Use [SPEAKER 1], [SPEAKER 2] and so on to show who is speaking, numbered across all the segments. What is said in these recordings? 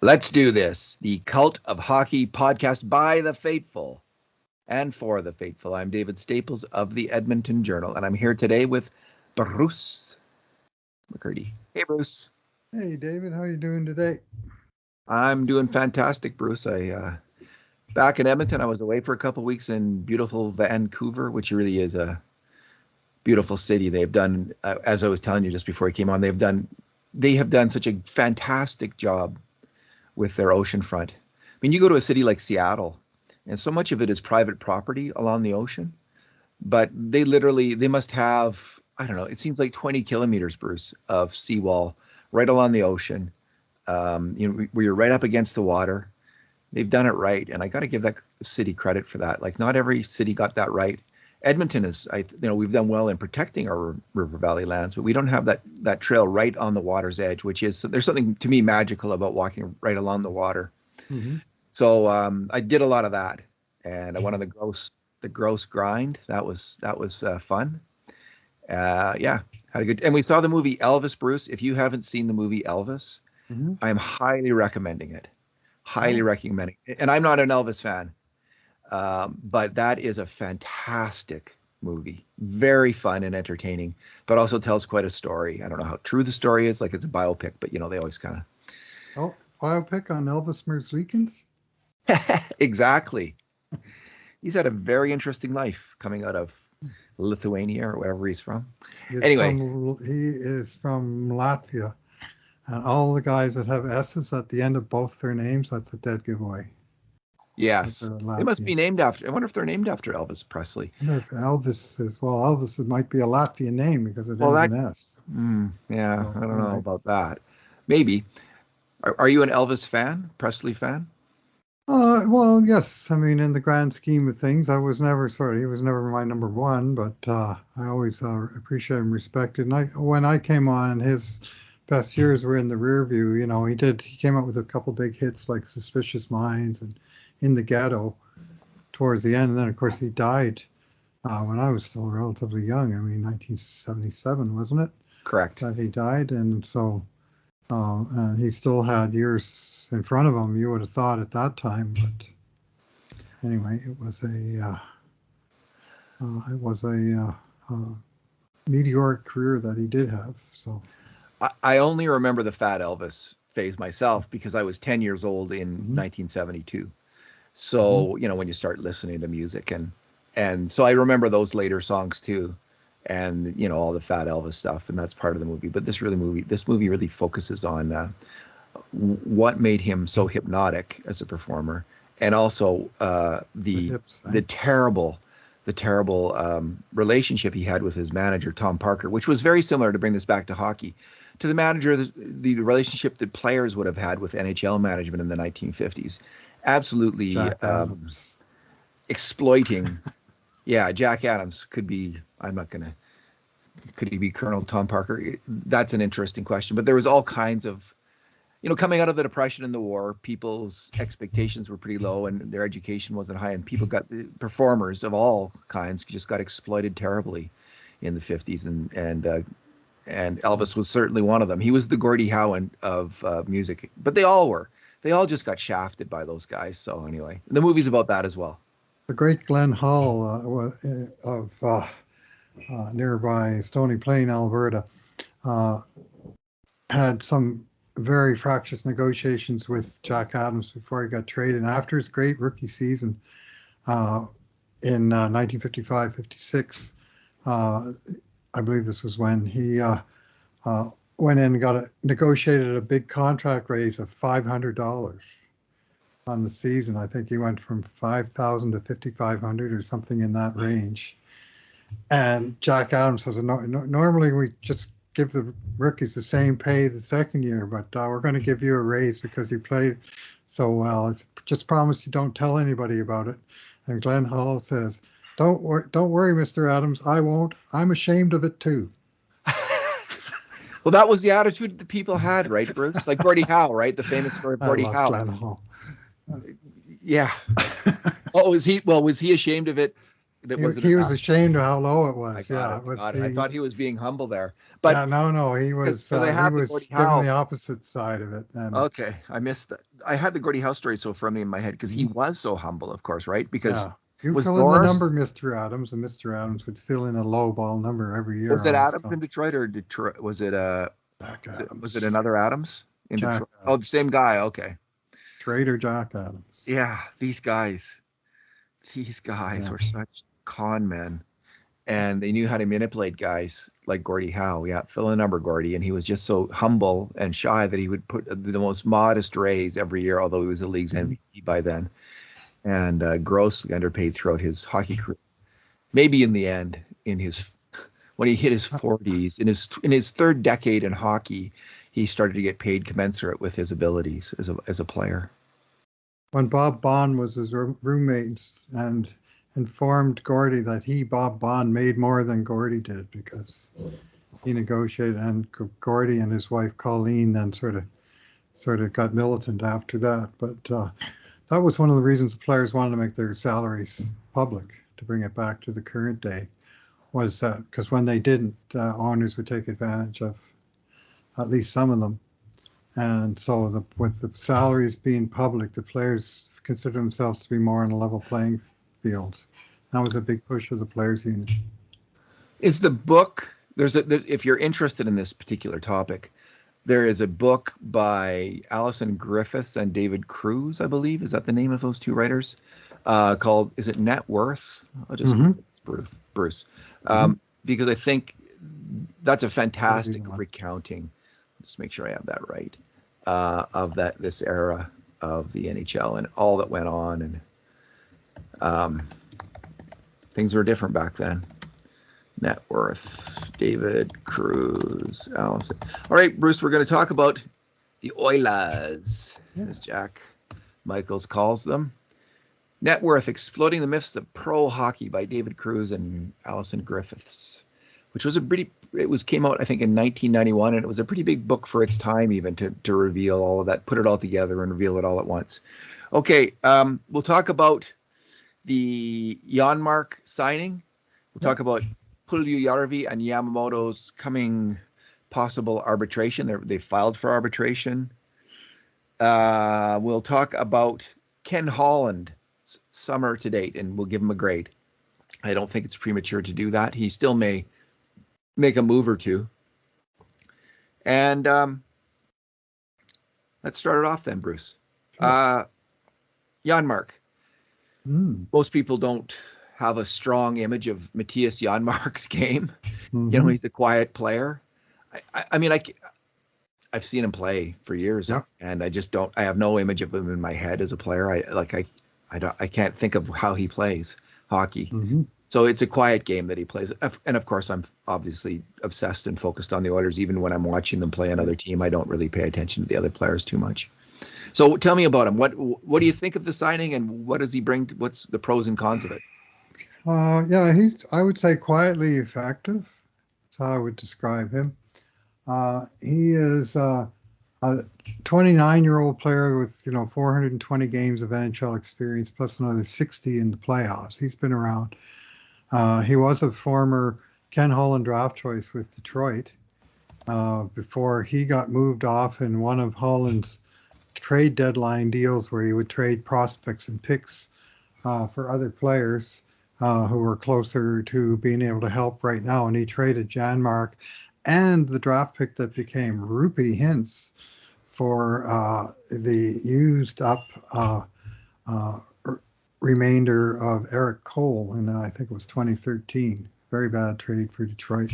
[SPEAKER 1] Let's do this. The Cult of Hockey podcast by the faithful and for the faithful. I'm David Staples of the Edmonton Journal, and I'm here today with Bruce McCurdy. Hey, Bruce.
[SPEAKER 2] Hey, David. How are you doing today?
[SPEAKER 1] I'm doing fantastic, Bruce. Back in Edmonton. I was away for a couple of weeks in beautiful Vancouver, which really is a beautiful city. They've done, as I was telling you just before I came on, they have done such a fantastic job with their oceanfront. I mean, you go to a city like Seattle, and so much of it is private property along the ocean, but they must have, I don't know, it seems like 20 kilometers, Bruce, of seawall right along the ocean. Where you're right up against the water. They've done it right, and I got to give that city credit for that. Like, not every city got that right. Edmonton is, we've done well in protecting our river valley lands, but we don't have that trail right on the water's edge, there's something to me magical about walking right along the water. Mm-hmm. So I did a lot of that, and I went on the gross grind. That was fun. Had a good, and we saw the movie Elvis, Bruce. If you haven't seen the movie Elvis, mm-hmm. I am highly recommending it. And I'm not an Elvis fan. But that is a fantastic movie. Very fun and entertaining, but also tells quite a story. I don't know how true the story is. Like, it's a biopic, but they always kind of.
[SPEAKER 2] Oh, biopic on Elvis Merzlikins?
[SPEAKER 1] Exactly. He's had a very interesting life coming out of Lithuania or wherever he's from.
[SPEAKER 2] He is from Latvia. And all the guys that have S's at the end of both their names, that's a dead giveaway.
[SPEAKER 1] Yes, they must be named after. I wonder if they're named after Elvis Presley.
[SPEAKER 2] I wonder if Elvis might be a Latvian name because it ends in S.
[SPEAKER 1] I don't know about that. Maybe. Are you an Elvis fan, Presley fan?
[SPEAKER 2] Well, yes. I mean, in the grand scheme of things, he was never my number one, but I always appreciate and respected. And when I came on, his best years were in the rear view. He came out with a couple big hits like Suspicious Minds and In the Ghetto towards the end. And then, of course, he died when I was still relatively young. I mean, 1977, wasn't it?
[SPEAKER 1] Correct.
[SPEAKER 2] That he died. And so and he still had years in front of him, you would have thought at that time. But anyway, it was a meteoric career that he did have. So
[SPEAKER 1] I only remember the Fat Elvis phase myself because I was 10 years old in 1972. So, when you start listening to music and so I remember those later songs too. And, all the Fat Elvis stuff, and that's part of the movie. But this movie really focuses on what made him so hypnotic as a performer, and also the terrible relationship he had with his manager, Tom Parker, which was very similar, to bring this back to hockey, to the manager, the relationship that players would have had with NHL management in the 1950s. Absolutely exploiting. Yeah, Jack Adams could be. Could he be Colonel Tom Parker? That's an interesting question. But there was all kinds of, coming out of the Depression and the war, people's expectations were pretty low and their education wasn't high, and performers of all kinds just got exploited terribly in the 50s, and Elvis was certainly one of them. He was the Gordie Howe of music, but they all just got shafted by those guys. So anyway, the movie's about that as well.
[SPEAKER 2] The great Glenn Hall of nearby Stony Plain, Alberta, had some very fractious negotiations with Jack Adams before he got traded. And after his great rookie season in 1955-56, I believe this was when he went in and negotiated a big contract raise of $500 on the season. I think he went from 5,000 to 5,500 or something in that range. And Jack Adams says, normally we just give the rookies the same pay the second year, but we're going to give you a raise because you played so well. Just promise you don't tell anybody about it. And Glenn Hall says, don't worry, Mr. Adams, I won't. I'm ashamed of it too.
[SPEAKER 1] Well, that was the attitude that people had, right, Bruce? Like Gordie Howe, right? The famous story of Gordie Howe.
[SPEAKER 2] Glenn Hall.
[SPEAKER 1] Yeah. Was he ashamed of it It wasn't
[SPEAKER 2] he was
[SPEAKER 1] enough.
[SPEAKER 2] ashamed of how low it
[SPEAKER 1] I
[SPEAKER 2] was.
[SPEAKER 1] got
[SPEAKER 2] Yeah,
[SPEAKER 1] it.
[SPEAKER 2] it was.
[SPEAKER 1] Got it. I thought he was being humble there,
[SPEAKER 2] Yeah,
[SPEAKER 1] but
[SPEAKER 2] no,
[SPEAKER 1] because I
[SPEAKER 2] he
[SPEAKER 1] have the Gordie
[SPEAKER 2] was given
[SPEAKER 1] Howe.
[SPEAKER 2] the opposite side of it. And
[SPEAKER 1] Okay, I missed that. I had the Gordie Howe story so firmly in my head because he
[SPEAKER 2] mhm,
[SPEAKER 1] was so humble, of course, right? Because
[SPEAKER 2] yeah, you
[SPEAKER 1] was
[SPEAKER 2] fill in the number,
[SPEAKER 1] Norris,
[SPEAKER 2] Mr. Adams, and Mr. Adams would fill in a low ball number every year
[SPEAKER 1] was it
[SPEAKER 2] on his
[SPEAKER 1] Adams in
[SPEAKER 2] call.
[SPEAKER 1] Detroit or Detroit?
[SPEAKER 2] Jack
[SPEAKER 1] Was it
[SPEAKER 2] Adams,
[SPEAKER 1] another Adams in
[SPEAKER 2] Jack
[SPEAKER 1] Detroit? Oh, the
[SPEAKER 2] Adams,
[SPEAKER 1] same guy. Okay.
[SPEAKER 2] Trader Jack Adams.
[SPEAKER 1] Yeah, these guys
[SPEAKER 2] Yeah,
[SPEAKER 1] were such con men, and they knew how to manipulate guys like Gordie Howe. Yeah, fill in a number, Gordie, and he was just so humble and shy that he would put the most modest raise every year, although he was the league's
[SPEAKER 2] mhm.
[SPEAKER 1] MVP by then, and grossly underpaid throughout his hockey career. Maybe in the end, in his when he hit his 40s, in his third decade in hockey, he started to get paid commensurate with his abilities as a player.
[SPEAKER 2] When Bob Bond was his roommate and informed Gordy that Bob Bond, made more than Gordy did because he negotiated, and Gordy and his wife Colleen then sort of got militant after that. But that was one of the reasons the players wanted to make their salaries public to bring it back to the current day. Was that because when they didn't, owners would take advantage of at least some of them. And so with the salaries being public, the players consider themselves to be more on a level playing field. That was a big push of the players' union.
[SPEAKER 1] Is the book if you're interested in this particular topic, there is a book by Alison Griffiths and David Cruz, I believe. Is that the name of those two writers? Called, is it Net Worth? I'll just
[SPEAKER 2] Mm-hmm.
[SPEAKER 1] Bruce,
[SPEAKER 2] Mm-hmm.
[SPEAKER 1] because I think that's a
[SPEAKER 2] That'll be
[SPEAKER 1] fantastic
[SPEAKER 2] the one.
[SPEAKER 1] recounting. Just make sure I have that right. Of this era of the NHL and all that went on, and things were different back then. Net Worth, David Cruz, Allison. All right, Bruce, we're going to talk about the Oilers, as Jack Michaels calls them. Net Worth, Exploding the Myths of Pro Hockey by David Cruz and Alison Griffiths, which was came out, I think, in 1991, and it was a pretty big book for its time, even to reveal all of that, put it all together and reveal it all at once. Okay, we'll talk about the Janmark signing. We'll talk about Puljujarvi and Yamamoto's coming possible arbitration. They filed for arbitration. We'll talk about Ken Holland summer to date, and we'll give him a grade. I don't think it's premature to do that. He still may make a move or two. And let's start it off then, Bruce. Janmark. Most people don't have a strong image of Mattias Janmark's game.
[SPEAKER 2] Mm-hmm.
[SPEAKER 1] You know, he's a quiet player. I mean, I've seen him play for years, and I just don't. I have no image of him in my head as a player. I can't think of how he plays hockey.
[SPEAKER 2] Mm-hmm.
[SPEAKER 1] So it's a quiet game that he plays. And of course, I'm obviously obsessed and focused on the Oilers. Even when I'm watching them play another team, I don't really pay attention to the other players too much. So tell me about him. What do you think of the signing, and what does he bring? What's the pros and cons of it?
[SPEAKER 2] He's, I would say, quietly effective. That's how I would describe him. He is a 29-year-old player with 420 games of NHL experience plus another 60 in the playoffs. He's been around. He was a former Ken Holland draft choice with Detroit before he got moved off in one of Holland's trade deadline deals where he would trade prospects and picks for other players who were closer to being able to help right now. And he traded Janmark and the draft pick that became Rupi Hintz for the used up remainder of Eric Cole in I think it was 2013. Very bad trade for Detroit.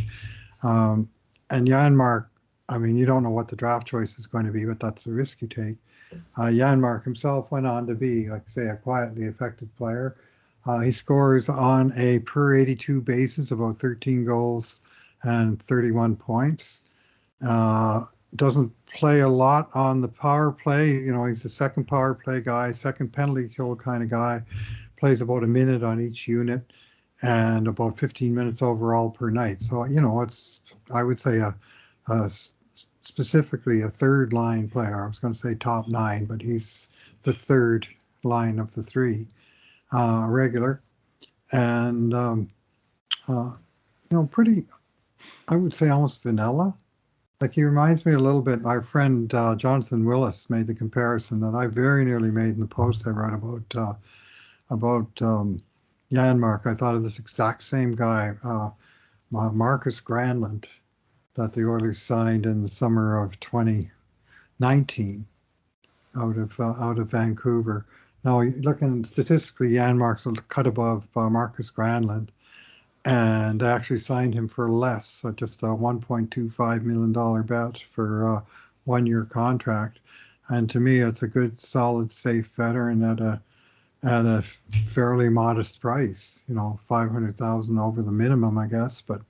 [SPEAKER 2] And Janmark, I mean, you don't know what the draft choice is going to be, but that's the risk you take. Janmark himself went on to be, like I say, a quietly effective player. He scores on a per 82 basis about 13 goals and 31 points. Doesn't play a lot on the power play. He's the second power play guy, second penalty kill kind of guy. Plays about a minute on each unit and about 15 minutes overall per night. So, it's, I would say, specifically a third line player. I was going to say top nine, but he's the third line of the three. Regular. and pretty, I would say almost vanilla. Like he reminds me a little bit. My friend Jonathan Willis made the comparison that I very nearly made in the post I wrote about Janmark. I thought of this exact same guy, Marcus Granlund, that the Oilers signed in the summer of 2019 out of Vancouver. Now, looking statistically, Janmark's a cut above Marcus Granlund, and they actually signed him for less, so just a $1.25 million bet for a 1-year contract. And to me, it's a good, solid, safe veteran at a fairly modest price. $500,000 over the minimum, I guess. But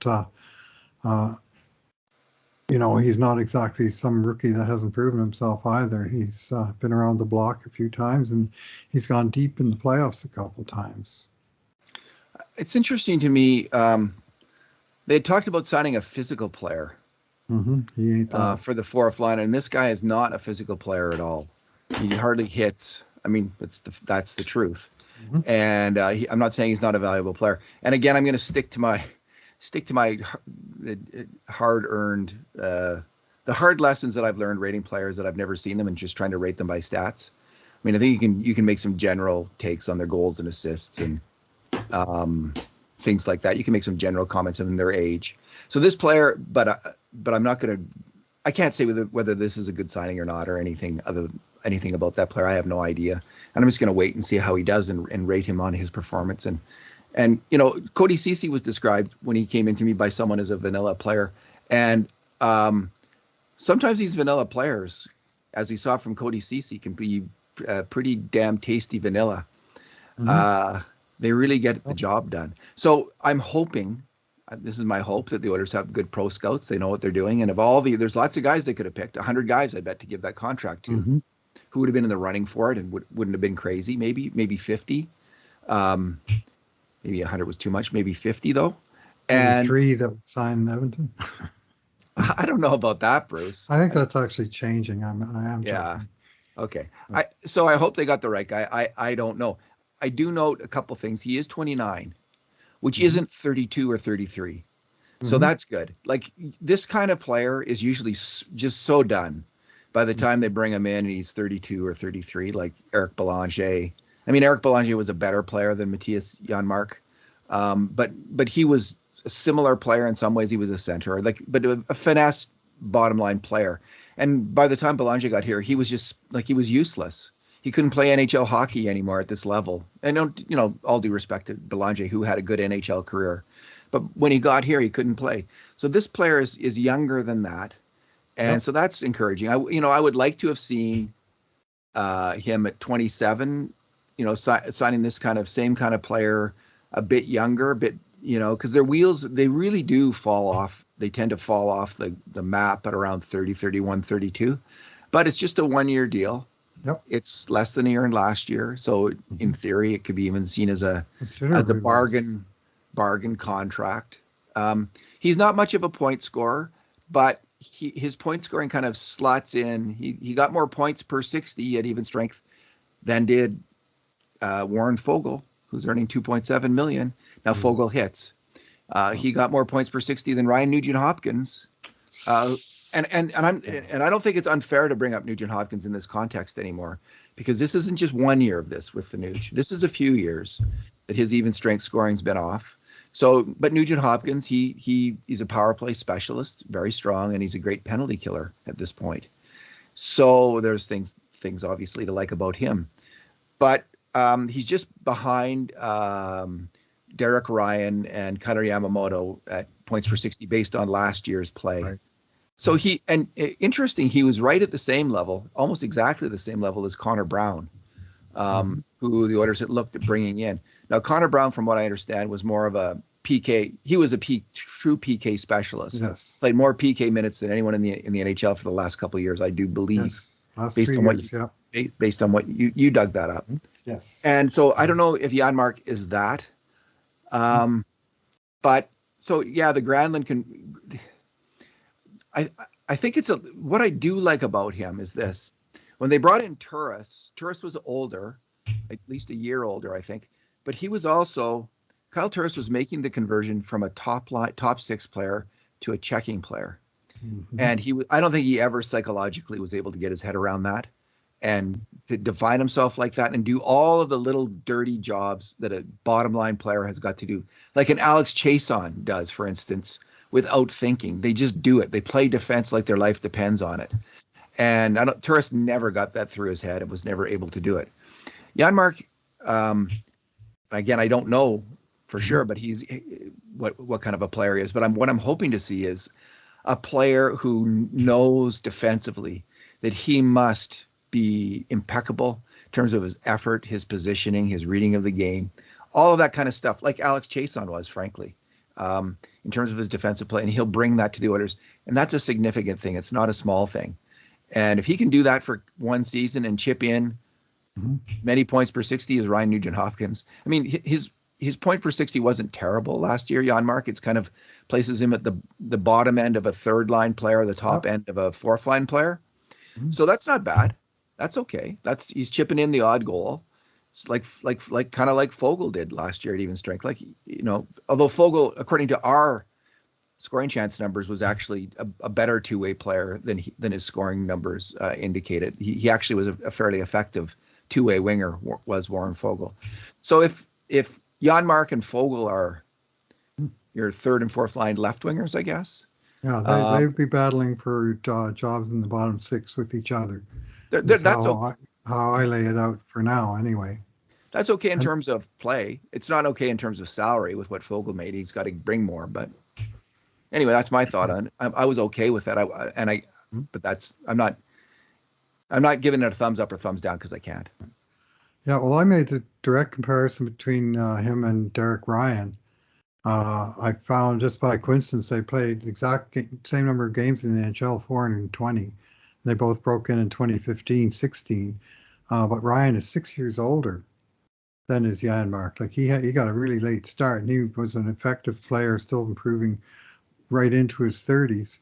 [SPEAKER 2] he's not exactly some rookie that hasn't proven himself either. He's been around the block a few times, and he's gone deep in the playoffs a couple times.
[SPEAKER 1] It's interesting to me. They had talked about signing a physical player for the fourth line, and this guy is not a physical player at all. He hardly hits. I mean, that's the truth. And I'm not saying he's not a valuable player. And again, I'm going to stick to my hard-earned, the hard lessons that I've learned rating players that I've never seen them and just trying to rate them by stats. I mean, I think you can make some general takes on their goals and assists and things like that. You can make some general comments on their age. So this player, but I'm not going to. I can't say whether this is a good signing or not, or anything about that player. I have no idea, and I'm just going to wait and see how he does and rate him on his performance. And Cody Ceci was described when he came into me by someone as a vanilla player, and sometimes these vanilla players, as we saw from Cody Ceci, can be pretty damn tasty vanilla. They really get the job done. So I'm hoping, this is my hope, that the Oilers have good pro scouts. They know what they're doing. And there's lots of guys they could have picked, 100 guys, I bet, to give that contract to, who would have been in the running for it and wouldn't have been crazy. Maybe 50. Maybe 100 was too much. Maybe 50 though. And
[SPEAKER 2] 3 that would sign Edmonton.
[SPEAKER 1] I don't know about that, Bruce.
[SPEAKER 2] I think that's actually changing. I am.
[SPEAKER 1] Yeah.
[SPEAKER 2] Joking.
[SPEAKER 1] Okay. So I hope they got the right guy. I don't know. I do note a couple things. He is 29, which isn't 32 or 33. So that's good. Like, this kind of player is usually just so done by the time they bring him in and he's 32 or 33, like Eric Belanger. I mean, Eric Belanger was a better player than Mattias Janmark, but he was a similar player in some ways. He was a center, but a finesse bottom line player. And by the time Belanger got here, he was just he was useless. He couldn't play NHL hockey anymore at this level. And all due respect to Belanger, who had a good NHL career, but when he got here, he couldn't play. So this player is younger than that, and so that's encouraging. I would like to have seen him at 27. Signing this same kind of player, a bit younger, because their wheels, they really do fall off. They tend to fall off the map at around 30, 31, 32. But it's just a 1-year deal.
[SPEAKER 2] Yep.
[SPEAKER 1] It's less than a year in last year. So in theory, it could be even seen as a bargain contract. He's not much of a point scorer, but his point scoring kind of slots in. He got more points per 60 at even strength than did Warren Foegele, who's earning $2.7 million. Now Foegele hits. He got more points per 60 than Ryan Nugent Hopkins. And I don't think it's unfair to bring up Nugent Hopkins in this context anymore, because this isn't just 1 year of this with the Nuge. This is a few years that his even strength scoring's been off. So, but Nugent Hopkins, he's a power play specialist, very strong, and he's a great penalty killer at this point. So there's things obviously to like about him, but he's just behind Derek Ryan and Kailer Yamamoto at points per 60 based on last year's play. Right. So interesting, he was right at the same level, almost exactly the same level as Conor Brown, who the Oilers had looked at bringing in. Now, Conor Brown, from what I understand, was more of a PK. He was a true PK specialist. Yes. Played more PK minutes than anyone in the NHL for the last couple of years, I do believe.
[SPEAKER 2] Yes. Based
[SPEAKER 1] on what you dug that up.
[SPEAKER 2] Yes.
[SPEAKER 1] And so I don't know if Janmark is that. But so yeah, the Granlund can. I think what I do like about him is this. When they brought in Turris was older, at least a year older, I think, but he was also Kyle Turris was making the conversion from a top six player to a checking player.
[SPEAKER 2] Mm-hmm.
[SPEAKER 1] And I don't think he ever psychologically was able to get his head around that and to define himself like that and do all of the little dirty jobs that a bottom line player has got to do. Like an Alex Chason does, for instance, without thinking. They just do it. They play defense like their life depends on it. And Turris never got that through his head and was never able to do it. Janmark, again, I don't know for sure, but he's what kind of a player he is. But what I'm hoping to see is a player who knows defensively that he must be impeccable in terms of his effort, his positioning, his reading of the game, all of that kind of stuff, like Alex Chason was, frankly, in terms of his defensive play. And he'll bring that to the Oilers. And that's a significant thing. It's not a small thing. And if he can do that for one season and chip in many points per 60 as Ryan Nugent Hopkins. I mean, his point per 60 wasn't terrible last year, Janmark. It's kind of places him at the bottom end of a third line player, the top end of a fourth line player. So that's not bad. That's okay. He's chipping in the odd goal. It's like kind of like Fogle did last year at even strength. Like, although Fogle, according to our scoring chance numbers, was actually a better two-way player than his scoring numbers indicated. He actually was a fairly effective two-way winger, was Warren Fogle. So if Janmark and Fogle are your third and fourth line left wingers, I guess.
[SPEAKER 2] Yeah, they'd be battling for jobs in the bottom six with each other.
[SPEAKER 1] That's
[SPEAKER 2] how I lay it out for now, anyway.
[SPEAKER 1] That's okay in terms of play. It's not okay in terms of salary with what Fogle made. He's got to bring more. But anyway, that's my thought on it. I was okay with that. But I'm not giving it a thumbs up or thumbs down because I can't.
[SPEAKER 2] Yeah, well, I made a direct comparison between him and Derek Ryan. I found just by coincidence they played the exact same number of games in the NHL, 420. They both broke in 2015-16. But Ryan is 6 years older than is Janmark. Like he got a really late start, and he was an effective player, still improving right into his 30s.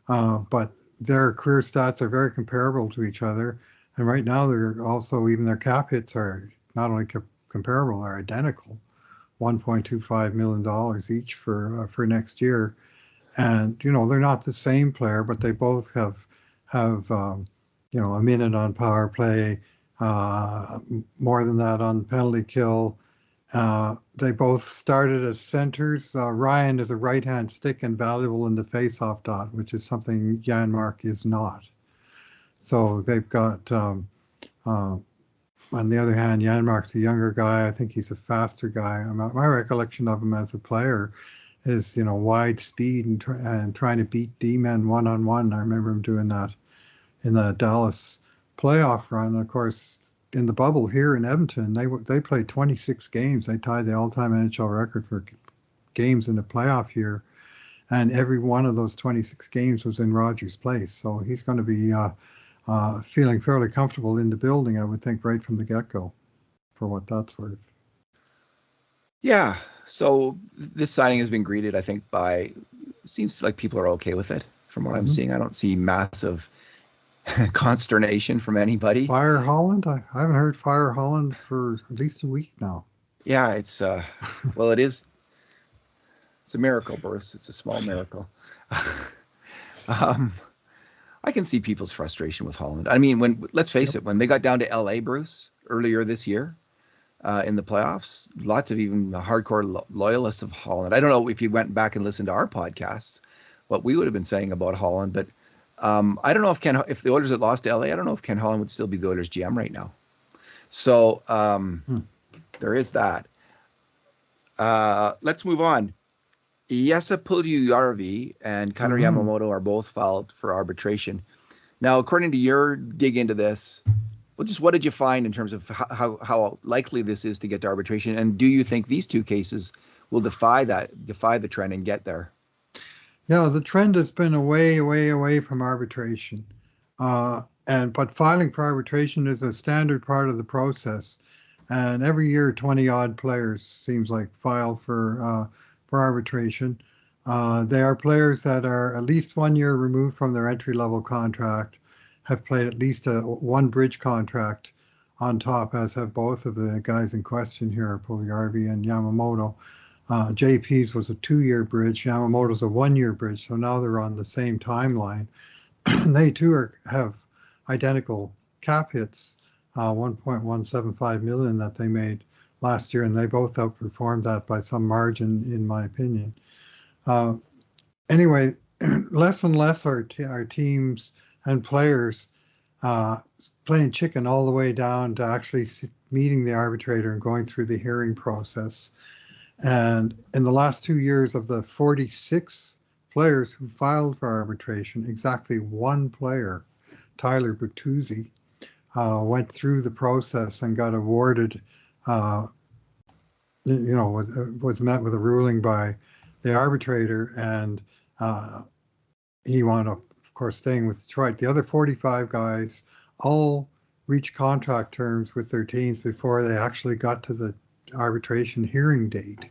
[SPEAKER 2] But their career stats are very comparable to each other. And right now, they're also, even their cap hits are not only comparable, they're identical, $1.25 million each for next year. And, they're not the same player, but they both have a minute on power play, more than that on penalty kill. They both started as centers. Ryan is a right-hand stick and valuable in the face-off dot, which is something Janmark is not. So they've got, on the other hand, Janmark's a younger guy. I think he's a faster guy. My recollection of him as a player is, wide speed and trying to beat D-men one-on-one. I remember him doing that in the Dallas playoff run. Of course, in the bubble here in Edmonton, they played 26 games. They tied the all-time NHL record for games in the playoff year. And every one of those 26 games was in Rogers Place. So he's going to be feeling fairly comfortable in the building, I would think, right from the get-go, for what that's worth.
[SPEAKER 1] Yeah. So this signing has been greeted, I think, seems like people are okay with it from what I'm seeing. I don't see massive consternation from anybody.
[SPEAKER 2] Fire Holland? I haven't heard Fire Holland for at least a week now.
[SPEAKER 1] Yeah, it's well, it's a miracle, Bruce. It's a small miracle. I can see people's frustration with Holland. I mean, let's face it, when they got down to LA, Bruce, earlier this year in the playoffs, lots of even the hardcore loyalists of Holland. I don't know if you went back and listened to our podcasts, what we would have been saying about Holland, but I don't know if the Oilers had lost to LA, I don't know if Ken Holland would still be the Oilers GM right now. So there is that. Let's move on. Puljujarvi and Kailer Yamamoto are both filed for arbitration. Now, according to your dig into this, what did you find in terms of how likely this is to get to arbitration? And do you think these two cases will defy the trend and get there?
[SPEAKER 2] Yeah, the trend has been away from arbitration. But filing for arbitration is a standard part of the process. And every year, 20 odd players seems like file for arbitration. They are players that are at least 1 year removed from their entry-level contract, have played at least one bridge contract on top, as have both of the guys in question here, Puljujarvi and Yamamoto. JP's was a 2-year bridge. Yamamoto's a 1-year bridge. So now they're on the same timeline. They too have identical cap hits, 1.175 million that they made last year, and they both outperformed that by some margin, in my opinion. Anyway, less and less our teams and players playing chicken all the way down to actually meeting the arbitrator and going through the hearing process. And in the last 2 years, of the 46 players who filed for arbitration, exactly one player, Tyler Bertuzzi, went through the process and got awarded, was met with a ruling by the arbitrator, and he wound up, of course, staying with Detroit. The other 45 guys all reached contract terms with their teams before they actually got to the arbitration hearing date,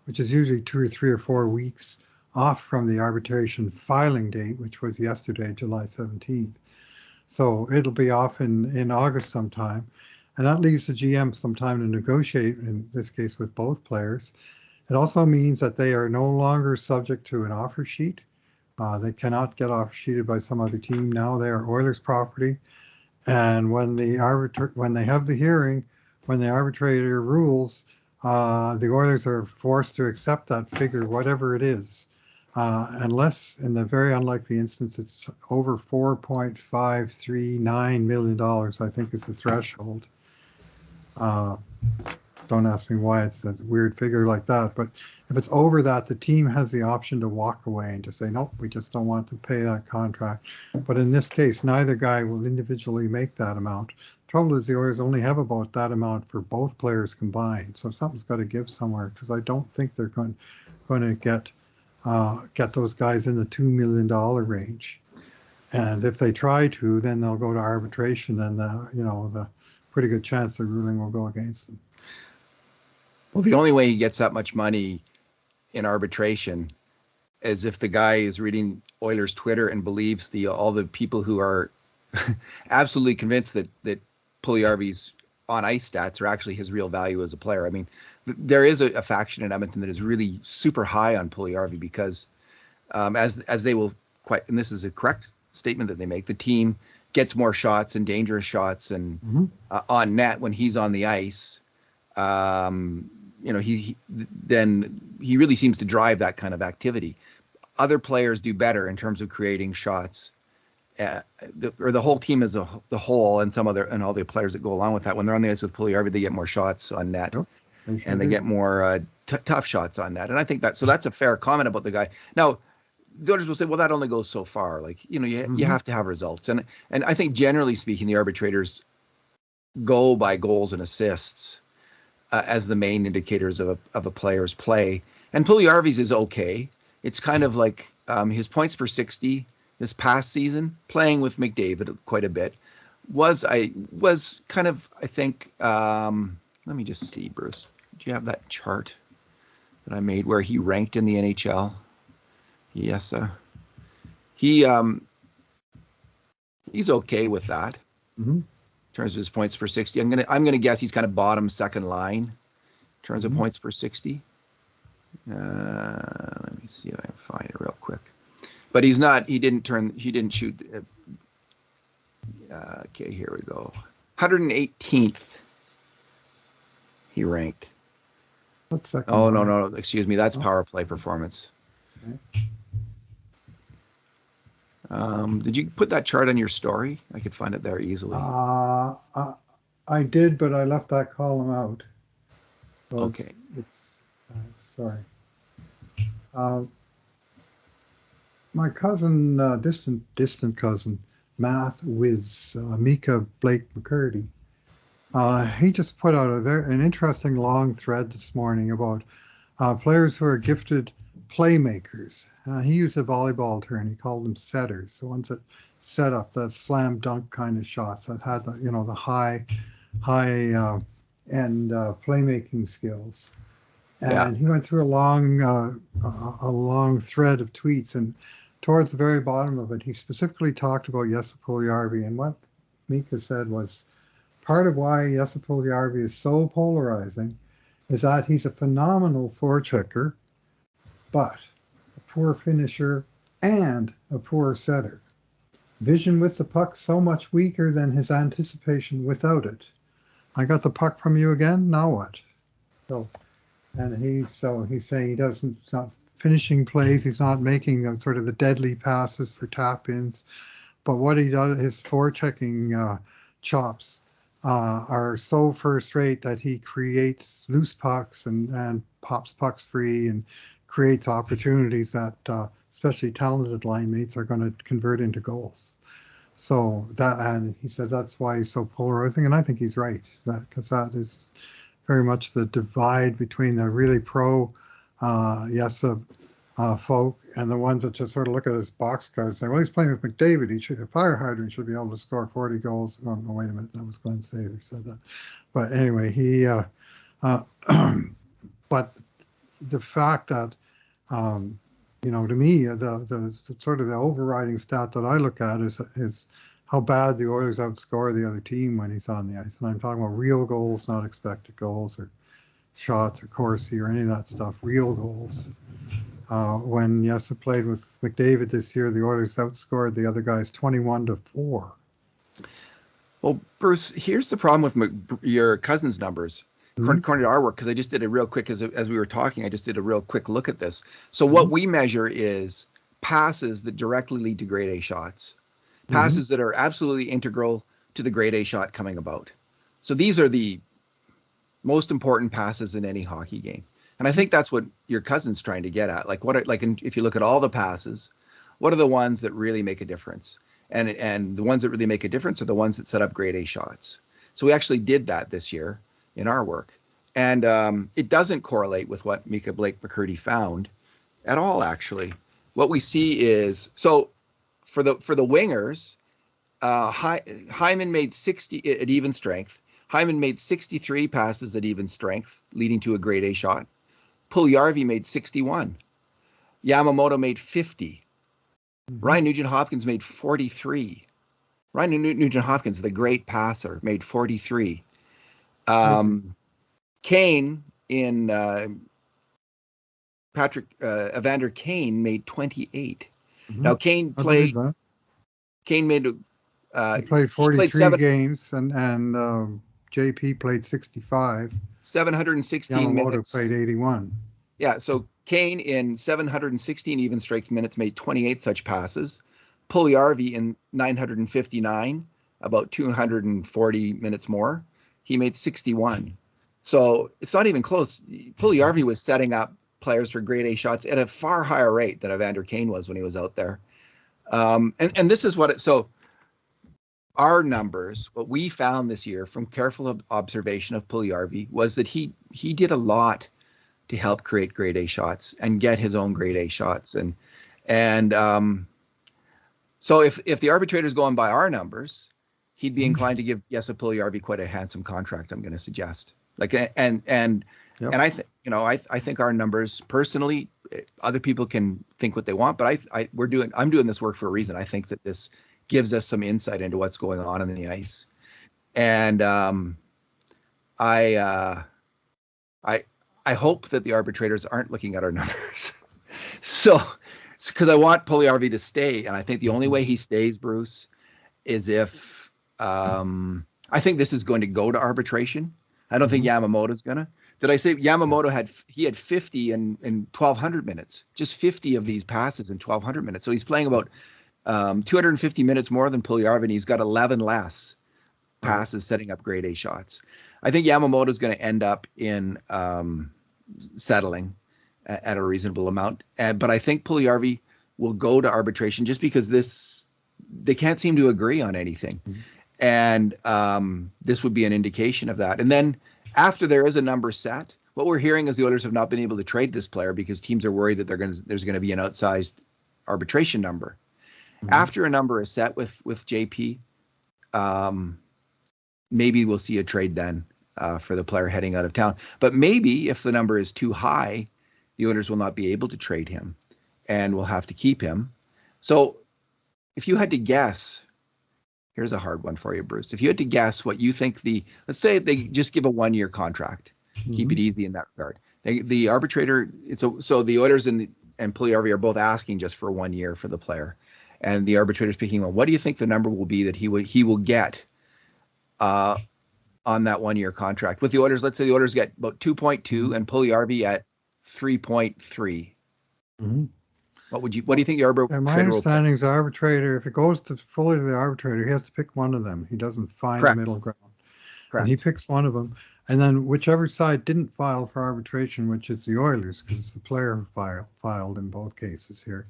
[SPEAKER 2] which is usually 2 or 3 or 4 weeks off from the arbitration filing date, which was yesterday, July 17th. So it'll be off in August sometime. And that leaves the GM some time to negotiate, in this case with both players. It also means that they are no longer subject to an offer sheet. They cannot get offer sheeted by some other team now. They are Oilers property. And when they have the hearing, when the arbitrator rules, the Oilers are forced to accept that figure, whatever it is, unless, in the very unlikely instance, it's over $4.539 million, I think is the threshold. Don't ask me why it's a weird figure like that, but if it's over that, the team has the option to walk away and just say, nope, we just don't want to pay that contract. But in this case, neither guy will individually make that amount. Trouble is, the Oilers only have about that amount for both players combined, so something's got to give somewhere, because I don't think they're going to get those guys in the $2 million range. And if they try to, then they'll go to arbitration, and the pretty good chance the ruling will go against them.
[SPEAKER 1] Well, the only way he gets that much money in arbitration is if the guy is reading Oilers Twitter and believes all the people who are absolutely convinced that Puljujarvi's on ice stats are actually his real value as a player. I mean, there is a faction in Edmonton that is really super high on Puljujarvi because, as they will quite, and this is a correct statement that they make, the team gets more shots and dangerous shots and on net when he's on the ice. He really seems to drive that kind of activity. Other players do better in terms of creating shots, or the whole team as the whole, and all the players that go along with that. When they're on the ice with Puljujarvi, they get more shots on net, and they get more tough shots on net. And I think that's a fair comment about the guy. Now, the others will say, well, that only goes so far. Like, you have to have results, and I think generally speaking, the arbitrators go by goals and assists as the main indicators of a player's play. And Puljujarvi's is okay. It's kind of like his points per 60 this past season, playing with McDavid quite a bit, was kind of, I think, let me just see, Bruce. Do you have that chart that I made where he ranked in the NHL? Yes, he's okay with that. In terms of his points per 60. I'm gonna guess he's kind of bottom second line in terms of points per 60. Let me see if I can find it real quick. But he didn't shoot. Okay, here we go. 118th he ranked.
[SPEAKER 2] What's second?
[SPEAKER 1] Oh, no, excuse me. That's power play performance.
[SPEAKER 2] Okay.
[SPEAKER 1] Did you put that chart on your story? I could find it there easily.
[SPEAKER 2] I did, but I left that column out. So
[SPEAKER 1] okay.
[SPEAKER 2] Sorry. My cousin, distant cousin, math whiz, Mika Blake McCurdy, he just put out an interesting long thread this morning about players who are gifted playmakers. He used a volleyball term. He called them setters, the ones that set up the slam dunk kind of shots that had the high end playmaking skills. And he went through a long thread of tweets, and towards the very bottom of it, he specifically talked about Jesse Puljujarvi. And what Mika said was, part of why Jesse Puljujarvi is so polarizing is that he's a phenomenal forechecker, but a poor finisher and a poor setter. Vision with the puck so much weaker than his anticipation without it. I got the puck from you again. Now what? So, and he's saying he's not finishing plays. He's not making them sort of the deadly passes for tap ins. But what he does, his forechecking chops are so first rate that he creates loose pucks and pops pucks free and creates opportunities that especially talented line mates are going to convert into goals. So that, and he says that's why he's so polarizing, and I think he's right, because that is very much the divide between the really pro folk and the ones that just sort of look at his box card and say, well, he's playing with McDavid. He should fire harder. He should be able to score 40 goals. Oh, no, wait a minute. That was Glenn Sather said that. But anyway, but the fact that, to me, the sort of the overriding stat that I look at is how bad the Oilers outscore the other team when he's on the ice. And I'm talking about real goals, not expected goals or shots or Corsi or any of that stuff, real goals. When Yessa played with McDavid this year, the Oilers outscored the other guys 21-4.
[SPEAKER 1] Well, Bruce, here's the problem with your cousin's numbers. According to our work, because I just did a real quick, as we were talking, I just did a real quick look at this. So what we measure is passes that directly lead to grade A shots, passes that are absolutely integral to the grade A shot coming about. So these are the most important passes in any hockey game. And I think that's what your cousin's trying to get at. If you look at all the passes, what are the ones that really make a difference? And the ones that really make a difference are the ones that set up grade A shots. So we actually did that this year in our work. And it doesn't correlate with what Mika Blake McCurdy found at all, actually. What we see is, so for the wingers, Hyman made 60 at even strength. Hyman made 63 passes at even strength, leading to a grade A shot. Puljujarvi made 61. Yamamoto made 50. Ryan Nugent Hopkins made 43. Ryan Nugent Hopkins, the great passer, made 43. Kane in Evander Kane made 28. Now Kane played. Kane made.
[SPEAKER 2] He played 43 games, and JP played 65.
[SPEAKER 1] 716
[SPEAKER 2] Yamamoto
[SPEAKER 1] minutes.
[SPEAKER 2] played 81.
[SPEAKER 1] Yeah, so Kane in 716 even strength minutes made 28 such passes. Puljujarvi in 959, about 240 minutes more, he made 61. So it's not even close. Puljujarvi was setting up players for grade A shots at a far higher rate than Evander Kane was when he was out there. And this is what so our numbers, what we found this year from careful observation of Puljujarvi was that he did a lot to help create grade A shots and get his own grade A shots. And so if the arbitrator's going by our numbers, he'd be inclined to give Jesse Puljujarvi quite a handsome contract, I'm going to suggest. And I think, I think our numbers personally, other people can think what they want, but I'm doing this work for a reason. I think that this gives us some insight into what's going on the ice. And I hope that the arbitrators aren't looking at our numbers. So, because I want Puljujarvi to stay, and I think the only way he stays, Bruce, is if I think this is going to go to arbitration. I don't think Yamamoto's gonna. Did I say Yamamoto had 50 in 1,200 minutes? Just 50 of these passes in 1,200 minutes. So he's playing about 250 minutes more than Puljujarvi, and he's got 11 less passes setting up grade A shots. I think Yamamoto's going to end up in settling at a reasonable amount, but I think Puljujarvi will go to arbitration just because they can't seem to agree on anything. And this would be an indication of that. And then after there is a number set, what we're hearing is the Oilers have not been able to trade this player because teams are worried that there's going to be an outsized arbitration number. After a number is set with JP, maybe we'll see a trade then for the player heading out of town. But maybe if the number is too high, the Oilers will not be able to trade him and will have to keep him. So if you had to guess, here's a hard one for you, Bruce. If you had to guess what you think let's say they just give a 1-year contract keep it easy in that regard. The arbitrator, so the Oilers and Puljujarvi are both asking just for 1 year for the player, and the arbitrator speaking. Well, what do you think the number will be that he will get on that 1 year contract with the Oilers? Let's say the Oilers get about 2.2 and Puljujarvi at 3.3. What do you think the arbitrator?
[SPEAKER 2] My understanding is the arbitrator, if it goes fully to the arbitrator, he has to pick one of them. He doesn't find the middle ground. Correct. And he picks one of them. And then whichever side didn't file for arbitration, which is the Oilers, because it's the player who filed in both cases here,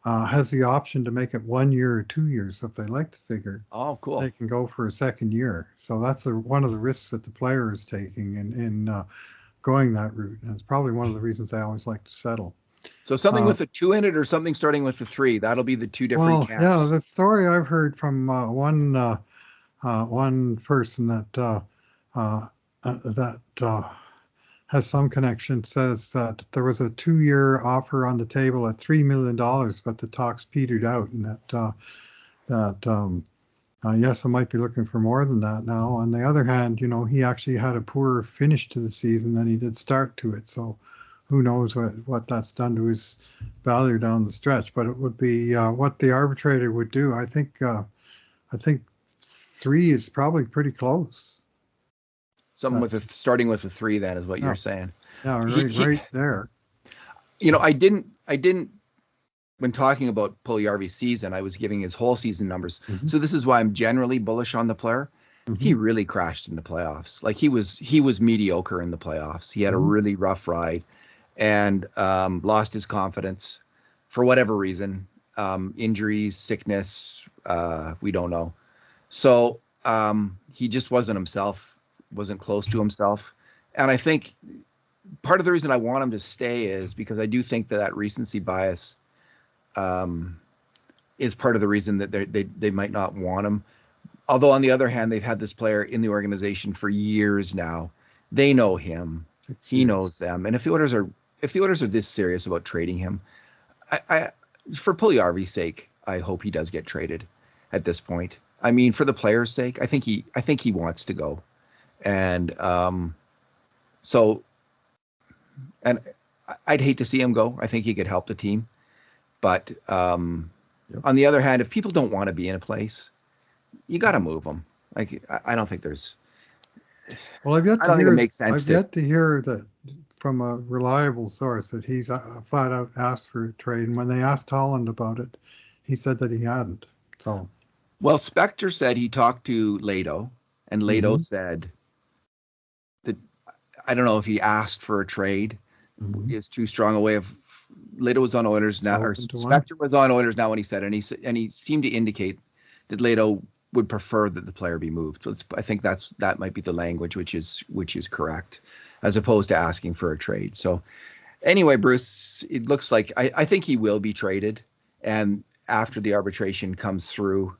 [SPEAKER 2] has the option to make it 1 year or 2 years. So if they like the figure,
[SPEAKER 1] cool,
[SPEAKER 2] they can go for a second year. So that's one of the risks that the player is taking in going that route. And it's probably one of the reasons I always like to settle.
[SPEAKER 1] So something with a 2 in it, or something starting with a 3. That'll be the two different caps.
[SPEAKER 2] Yeah, the story I've heard from one person that has some connection says that there was a 2 year offer on the table at $3 million, but the talks petered out, and yes, I might be looking for more than that now. On the other hand, he actually had a poorer finish to the season than he did start to it. So who knows what that's done to his value down the stretch, but it would be what the arbitrator would do. I think 3 is probably pretty close.
[SPEAKER 1] Something starting with a 3 then is what you're saying.
[SPEAKER 2] Yeah, right there.
[SPEAKER 1] I didn't when talking about Puljujarvi's season, I was giving his whole season numbers. So this is why I'm generally bullish on the player. He really crashed in the playoffs. Like he was mediocre in the playoffs. He had a really rough ride and lost his confidence for whatever reason. Injuries, sickness, we don't know. So he just wasn't himself. Wasn't close to himself. And I think part of the reason I want him to stay is because I do think that recency bias is part of the reason that they might not want him. Although on the other hand, they've had this player in the organization for years now. They know him. He knows them. And if the Oilers are this serious about trading him, I for Puljujarvi's sake, I hope he does get traded at this point. I mean, for the player's sake, I think he wants to go. And and I'd hate to see him go. I think he could help the team. But on the other hand, if people don't want to be in a place, you got to move them. Like, I don't think there's.
[SPEAKER 2] Well, I don't think it makes sense. I've yet to hear that from a reliable source that he's flat out asked for a trade. And when they asked Holland about it, he said that he hadn't. So.
[SPEAKER 1] Well, Spector said he talked to Lado, and Lado said that, I don't know if he asked for a trade is too strong a way of. Lado was on Oilers now, or Spector was on Oilers now when he said, and he seemed to indicate that Lado would prefer that the player be moved. So I think that might be the language, which is correct, as opposed to asking for a trade. So anyway, Bruce, it looks like I think he will be traded, and after the arbitration comes through,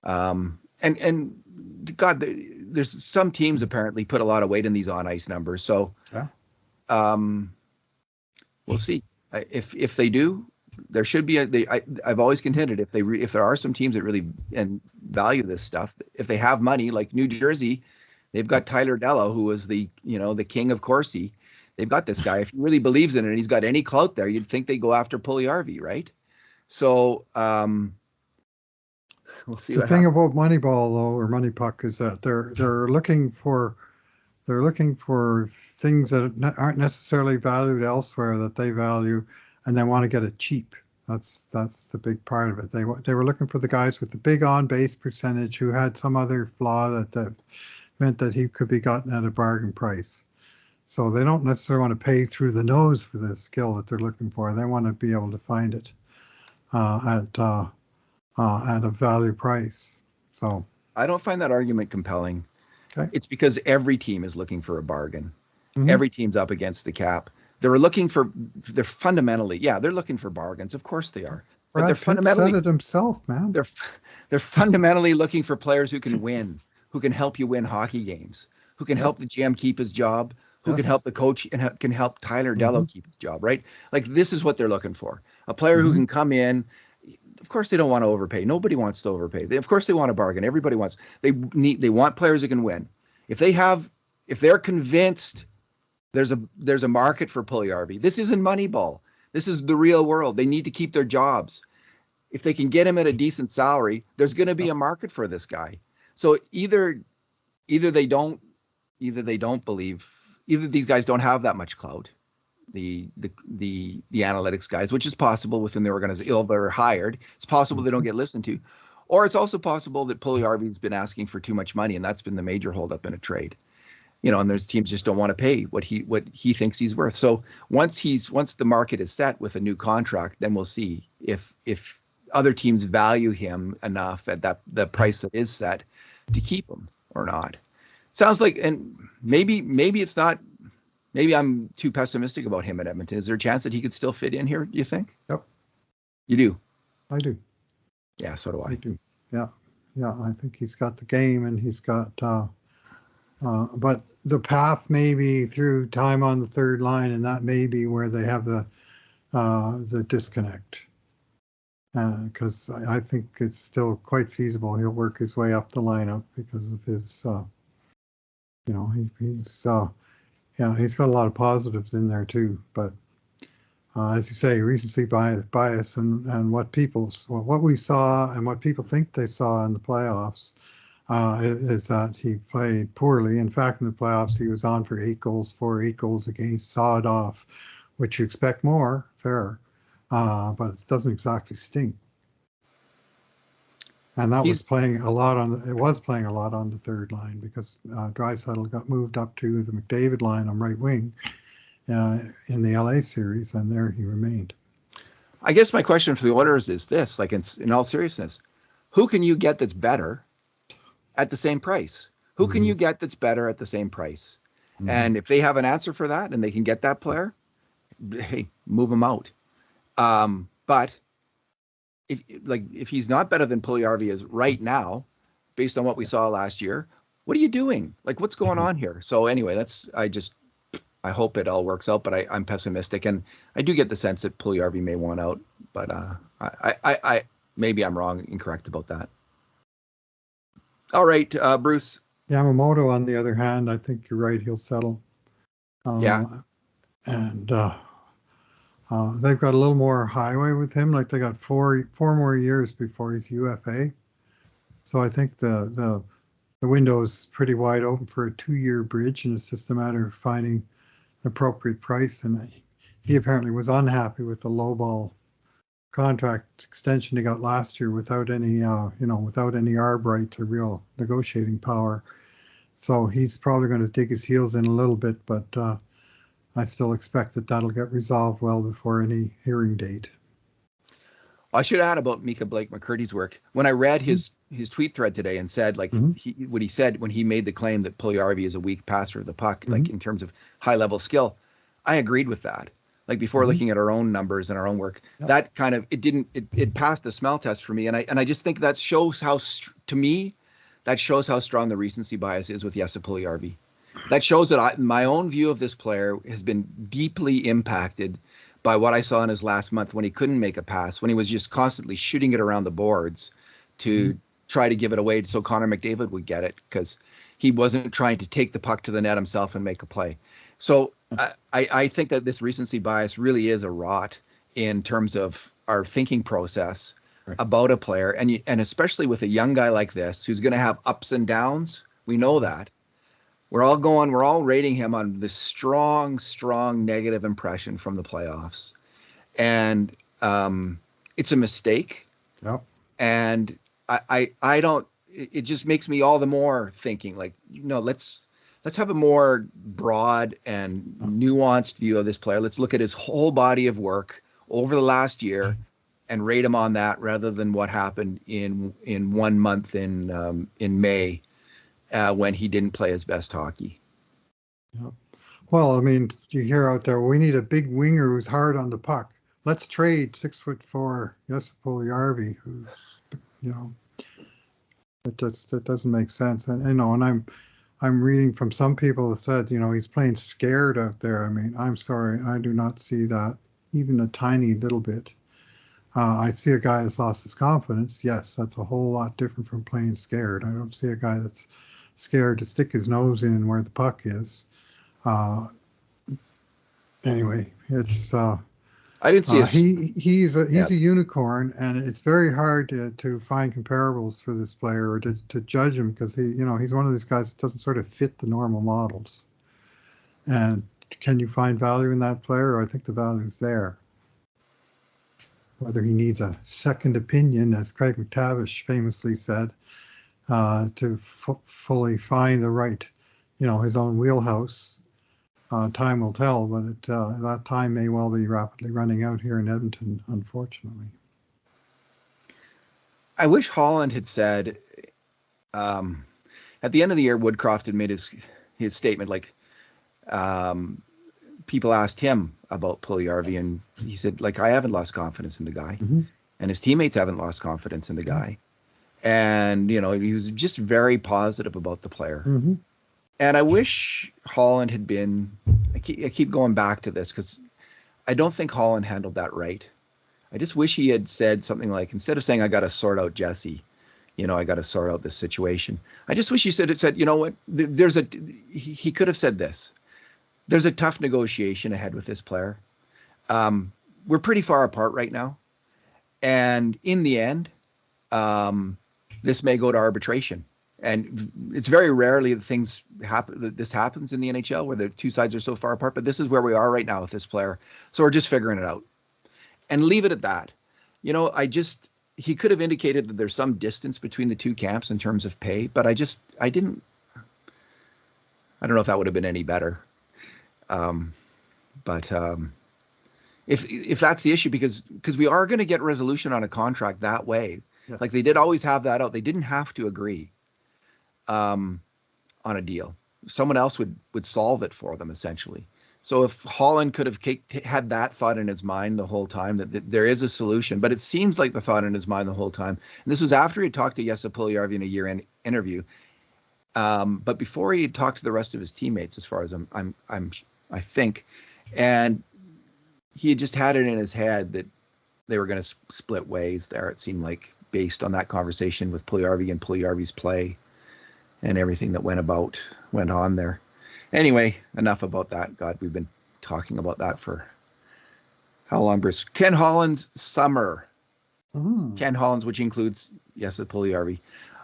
[SPEAKER 1] and God, there's some teams apparently put a lot of weight in these on ice numbers. So we'll see if they do. There should be I've always contended if there are some teams that really value this stuff, if they have money, like New Jersey, they've got Tyler Dello, who was the king of Corsi. They've got this guy. If he really believes in it and he's got any clout there, you'd think they go after Puljujarvi, right? So we'll see.
[SPEAKER 2] The thing about Moneyball, though, or Money Puck, is that they're looking for things that aren't necessarily valued elsewhere that they value, and they want to get it cheap. That's the big part of it. They were looking for the guys with the big on-base percentage who had some other flaw that meant that he could be gotten at a bargain price. So they don't necessarily want to pay through the nose for the skill that they're looking for. They want to be able to find it at a value price. So
[SPEAKER 1] I don't find that argument compelling.
[SPEAKER 2] Okay.
[SPEAKER 1] It's because every team is looking for a bargain. Every team's up against the cap. They're looking for bargains. Of course they are. But they're fundamentally
[SPEAKER 2] said it himself, man.
[SPEAKER 1] They're fundamentally looking for players who can win, who can help you win hockey games, who can help the GM keep his job, who can help the coach and can help Tyler Dello keep his job, right? Like, this is what they're looking for. A player who can come in. Of course they don't want to overpay. Nobody wants to overpay. Of course they want a bargain. Everybody wants. They want players who can win. If they're convinced there's a market for Puljujarvi. This isn't Moneyball. This is the real world. They need to keep their jobs. If they can get him at a decent salary, there's going to be a market for this guy. So either they don't believe, either these guys don't have that much clout, the analytics guys, which is possible within the organization. If they're hired, it's possible they don't get listened to, or it's also possible that Puljujarvi's been asking for too much money, and that's been the major holdup in a trade. And there's teams just don't want to pay what he thinks he's worth. So once the market is set with a new contract, then we'll see if other teams value him enough at the price that is set to keep him or not. Sounds like, and maybe it's not. Maybe I'm too pessimistic about him at Edmonton. Is there a chance that he could still fit in here, do you think?
[SPEAKER 2] Yep.
[SPEAKER 1] You do?
[SPEAKER 2] I do.
[SPEAKER 1] Yeah, so do I.
[SPEAKER 2] I do. Yeah. I think he's got the game, and he's got. But the path may be through time on the third line, and that may be where they have the disconnect. Because I think it's still quite feasible he'll work his way up the lineup because of his, he's got a lot of positives in there too. But as you say, recency bias and what we saw and what people think they saw in the playoffs is that he played poorly. In fact, in the playoffs, he was on for 8 goals against, sawed off, which you expect more, fair. But it doesn't exactly stink. And that was playing a lot on the third line because Draisaitl got moved up to the McDavid line on right wing in the LA series, and there he remained.
[SPEAKER 1] I guess my question for the Oilers is this: like in all seriousness, who can you get that's better at the same price? Who can you get that's better at the same price? And if they have an answer for that and they can get that player, hey, move him out. But if he's not better than Puljujarvi is right now, based on what we saw last year, what are you doing? Like, what's going on here? So anyway, I hope it all works out, but I'm pessimistic, and I do get the sense that Puljujarvi may want out, but I maybe I'm wrong, incorrect about that. All right, Bruce.
[SPEAKER 2] Yamamoto, on the other hand, I think you're right. He'll settle.
[SPEAKER 1] Yeah.
[SPEAKER 2] And they've got a little more highway with him. Like they got four more years before he's UFA. So I think the window is pretty wide open for a 2-year bridge, and it's just a matter of finding an appropriate price. And he apparently was unhappy with the lowball contract extension he got last year without any arb rights or real negotiating power. So he's probably going to dig his heels in a little bit, but I still expect that'll get resolved well before any hearing date.
[SPEAKER 1] I should add about Mika Blake McCurdy's work. When I read his tweet thread today and said, like, what he said when he made the claim that Puljujarvi is a weak passer of the puck, like in terms of high level skill, I agreed with that. Like before looking at our own numbers and our own work, that kind of, it passed the smell test for me. And I just think that shows how, to me, that shows how strong the recency bias is with Jesse Puljujarvi. That shows that my own view of this player has been deeply impacted by what I saw in his last month when he couldn't make a pass, when he was just constantly shooting it around the boards to try to give it away so Connor McDavid would get it, because he wasn't trying to take the puck to the net himself and make a play. So I think that this recency bias really is a rot in terms of our thinking process about a player, and especially with a young guy like this who's going to have ups and downs. We know that. We're all rating him on this strong negative impression from the playoffs, and it's a mistake.
[SPEAKER 2] Yep.
[SPEAKER 1] And I don't. It just makes me all the more thinking, like, let's have a more broad and nuanced view of this player. Let's look at his whole body of work over the last year and rate him on that, rather than what happened in 1 month in May when he didn't play his best hockey.
[SPEAKER 2] Yep. Well, I mean, you hear out there, we need a big winger who's hard on the puck. Let's trade 6'4" Jesse Puljujarvi, who's, that doesn't make sense. And I'm reading from some people that said, he's playing scared out there. I mean, I'm sorry, I do not see that even a tiny little bit. I see a guy that's lost his confidence. Yes, that's a whole lot different from playing scared. I don't see a guy that's scared to stick his nose in where the puck is. anyway, it's
[SPEAKER 1] I didn't see his.
[SPEAKER 2] he's
[SPEAKER 1] Yeah.
[SPEAKER 2] a unicorn, and it's very hard to find comparables for this player or to judge him because he's one of these guys that doesn't sort of fit the normal models. And can you find value in that player? I think the value's there. Whether he needs a second opinion, as Craig McTavish famously said, to fully find the right, his own wheelhouse. Time will tell, but that time may well be rapidly running out here in Edmonton, unfortunately.
[SPEAKER 1] I wish Holland had said at the end of the year, Woodcroft had made his statement, like people asked him about Puljujarvi, and he said, like, I haven't lost confidence in the guy, and his teammates haven't lost confidence in the guy. And, he was just very positive about the player. And I wish Holland had been, I keep going back to this because I don't think Holland handled that right. I just wish he had said something like, instead of saying, I got to sort out Jesse, I got to sort out this situation. I just wish he said, you know what, he could have said this. There's a tough negotiation ahead with this player. We're pretty far apart right now. And in the end, this may go to arbitration. And it's very rarely that this happens in the NHL where the two sides are so far apart. But this is where we are right now with this player. So we're just figuring it out. And leave it at that. He could have indicated that there's some distance between the two camps in terms of pay. But I don't know if that would have been any better. But if that's the issue, because we are going to get resolution on a contract that way. Yes. Like they did always have that out. They didn't have to agree on a deal. Someone else would solve it for them, essentially. So if Holland could have had that thought in his mind the whole time, that there is a solution, but it seems like the thought in his mind the whole time. And this was after he had talked to Jesse Puljujarvi in a year-end interview, but before he had talked to the rest of his teammates, as far as I think, and he had just had it in his head that they were going to split ways there. It seemed like, based on that conversation with Puljujarvi and Puljujarvi's play and everything that went on there. Anyway, enough about that. God, we've been talking about that for how long, Bruce? Ken Holland's summer. Ken Holland's, which includes, yes, the Puljujarvi.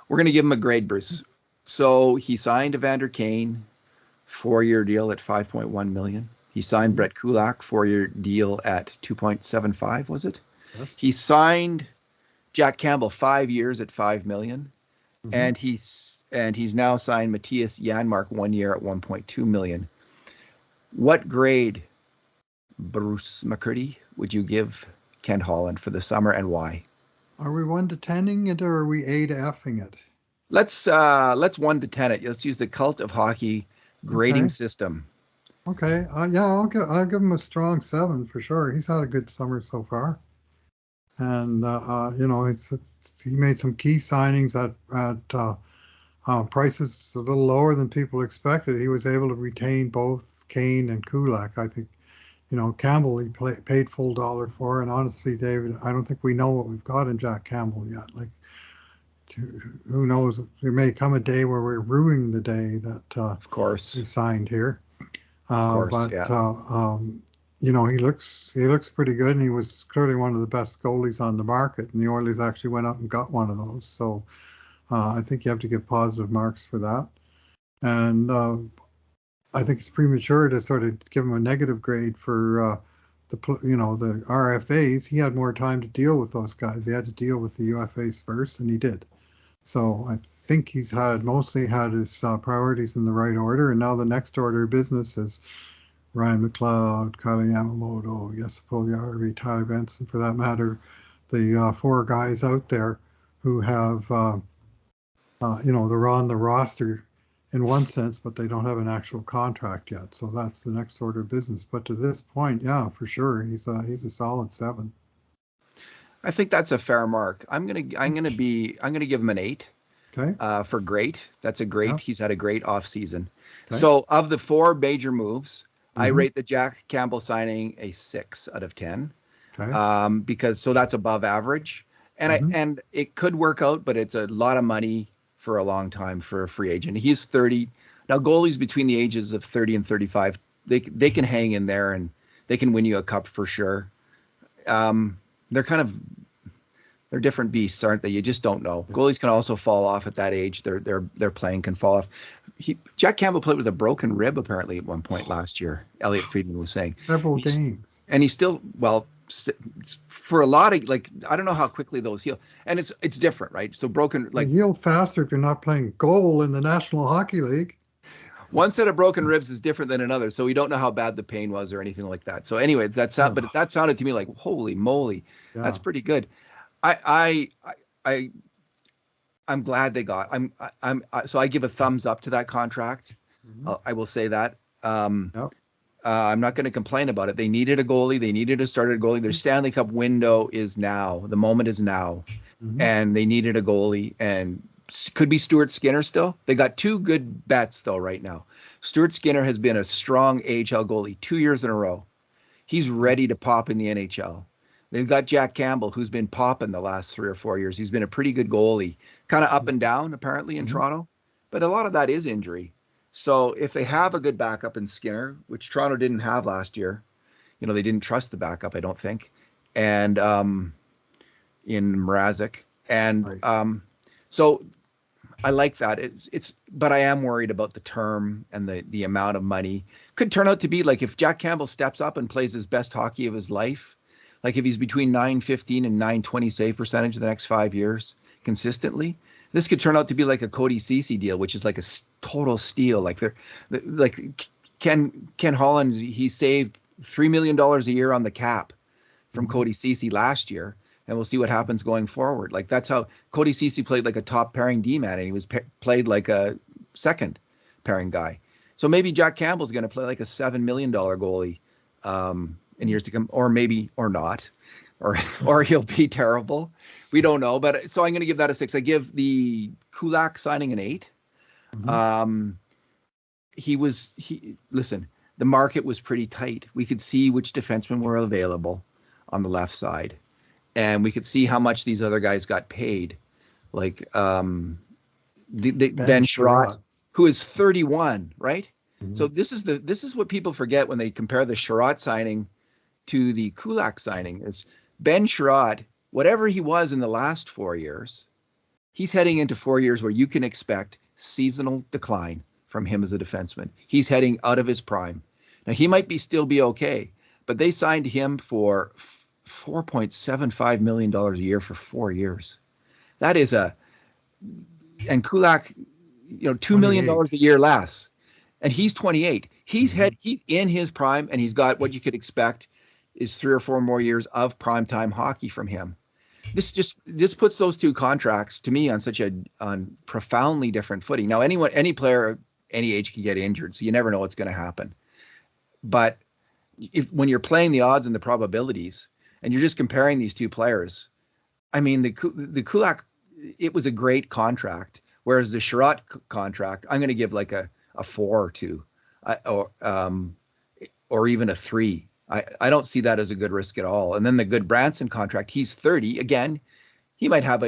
[SPEAKER 1] We're going to give him a grade, Bruce. So he signed Evander Kane, 4-year deal at $5.1 million. He signed Brett Kulak, 4-year deal at $2.75, was it? Yes. He signed Jack Campbell 5 years at $5 million. And he's now signed Mattias Janmark 1 year at $1.2 million. What grade, Bruce McCurdy, would you give Ken Holland for the summer, and why?
[SPEAKER 2] Are we 1 to 10ing it, or are we A to Fing it?
[SPEAKER 1] Let's 1 to 10 it. Let's use the Cult of Hockey grading system.
[SPEAKER 2] Okay. Yeah, I'll give him a strong 7 for sure. He's had a good summer so far. And, he made some key signings at prices a little lower than people expected. He was able to retain both Kane and Kulak. I think, Campbell he paid full dollar for. And honestly, David, I don't think we know what we've got in Jack Campbell yet. Like, who knows? There may come a day where we're ruining the day that
[SPEAKER 1] of course
[SPEAKER 2] he signed here.
[SPEAKER 1] Of course,
[SPEAKER 2] yeah. He looks pretty good, and he was clearly one of the best goalies on the market, and the Oilers actually went out and got one of those. So I think you have to give positive marks for that. And I think it's premature to sort of give him a negative grade for the RFAs. He had more time to deal with those guys. He had to deal with the UFAs first, and he did. So I think he's mostly had his priorities in the right order, and now the next order of business is Ryan McLeod, Kailer Yamamoto, Jesse Puljujarvi, Tyler Benson, for that matter, the 4 guys out there who have, they're on the roster in one sense, but they don't have an actual contract yet. So that's the next order of business. But to this point, yeah, for sure, he's a solid 7.
[SPEAKER 1] I think that's a fair mark. I'm gonna give him an 8.
[SPEAKER 2] Okay.
[SPEAKER 1] For great. That's a great. Yeah. He's had a great off season. Okay. So of the 4 major moves, I rate the Jack Campbell signing a 6 out of 10. Okay. Because that's above average, and and it could work out, but it's a lot of money for a long time for a free agent. He's 30 now. Goalies between the ages of 30 and 35, they can hang in there, and They can win you a cup for sure. They're different beasts, aren't they? You just don't know. Goalies can also fall off at that age. Their playing can fall off. Jack Campbell played with a broken rib apparently at one point last year. Elliot Friedman was saying
[SPEAKER 2] several games,
[SPEAKER 1] and he's still for a lot of I don't know how quickly those heal, and it's different, right? So broken
[SPEAKER 2] they heal faster if you're not playing goal in the National Hockey League.
[SPEAKER 1] One set of broken ribs is different than another, so we don't know how bad the pain was or anything like that. So, anyways, but that sounded to me like holy moly, that's pretty good. I'm glad they got. So I give a thumbs up to that contract. I will say that. I'm not going to complain about it. They needed a goalie. They needed a starter goalie. Their Stanley Cup window is now. The moment is now, and they needed a goalie. And could be Stuart Skinner still. They got two good bets though right now. Stuart Skinner has been a strong AHL goalie 2 years in a row. He's ready to pop in the NHL. They've got Jack Campbell, who's been popping the last 3 or 4 years. He's been a pretty good goalie, kind of up and down apparently in Toronto, but a lot of that is injury. So if they have a good backup in Skinner, which Toronto didn't have last year, they didn't trust the backup, I don't think, and in Mrazek, and so I like that. But I am worried about the term and the amount of money. Could turn out to be like if Jack Campbell steps up and plays his best hockey of his life, like if he's between 915 and 920 save percentage in the next 5 years consistently, this could turn out to be like a Cody Ceci deal, which is like a total steal. Like Ken Holland, he saved $3 million a year on the cap from Cody Ceci last year. And we'll see what happens going forward. Like that's how Cody Ceci played like a top pairing D-man, and he was played like a second pairing guy. So maybe Jack Campbell's going to play like a $7 million goalie in years to come, or maybe or not, or he'll be terrible. We don't know. But so I'm going to give that a 6. I give the Kulak signing an 8. Listen, the market was pretty tight. We could see which defensemen were available on the left side. And we could see how much these other guys got paid, like Ben Sharat, who is 31, right? So this is what people forget when they compare the Sharat signing to the Kulak signing. Is Ben Sharat, whatever he was in the last 4 years, he's heading into 4 years where you can expect seasonal decline from him as a defenseman. He's heading out of his prime. Now he might still be okay, but they signed him for $4.75 million a year for 4 years. That is and Kulak, $2 million a year less, and he's 28. He's in his prime, and he's got what you could expect is 3 or 4 more years of primetime hockey from him. This puts those two contracts to me on on profoundly different footing. Now, any player, any age can get injured, so you never know what's going to happen. But when you're playing the odds and the probabilities, and you're just comparing these two players, I mean, the Kulak, it was a great contract, whereas the Sharat contract, I'm going to give like a 4 or 2, or even a 3. I don't see that as a good risk at all. And then the good Branson contract, he's 30. Again, he might have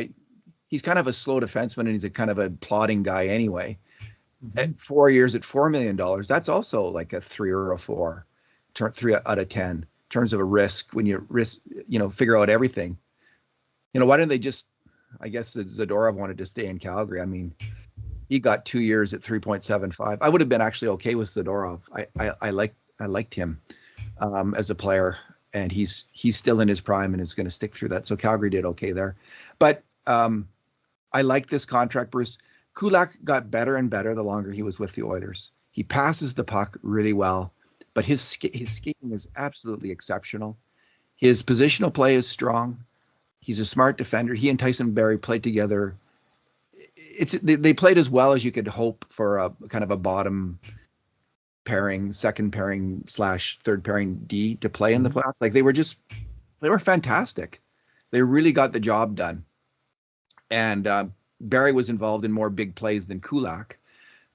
[SPEAKER 1] he's kind of a slow defenseman, and he's a kind of a plodding guy anyway. At 4 years at $4 million, that's also like a 3 or a 4, 3 out of 10. Terms of a risk when you figure out everything. Why didn't they just, I guess Zadorov wanted to stay in Calgary. I mean, he got 2 years at 3.75. I would have been actually okay with Zadorov. I liked him as a player, and he's still in his prime and is going to stick through that. So Calgary did okay there. But I like this contract, Bruce. Kulak got better and better the longer he was with the Oilers. He passes the puck really well. But his skating is absolutely exceptional. His positional play is strong. He's a smart defender. He and Tyson Berry played together. They played as well as you could hope for a kind of a bottom pairing, second pairing / third pairing D to play in the playoffs. Like they were fantastic. They really got the job done. And Berry was involved in more big plays than Kulak.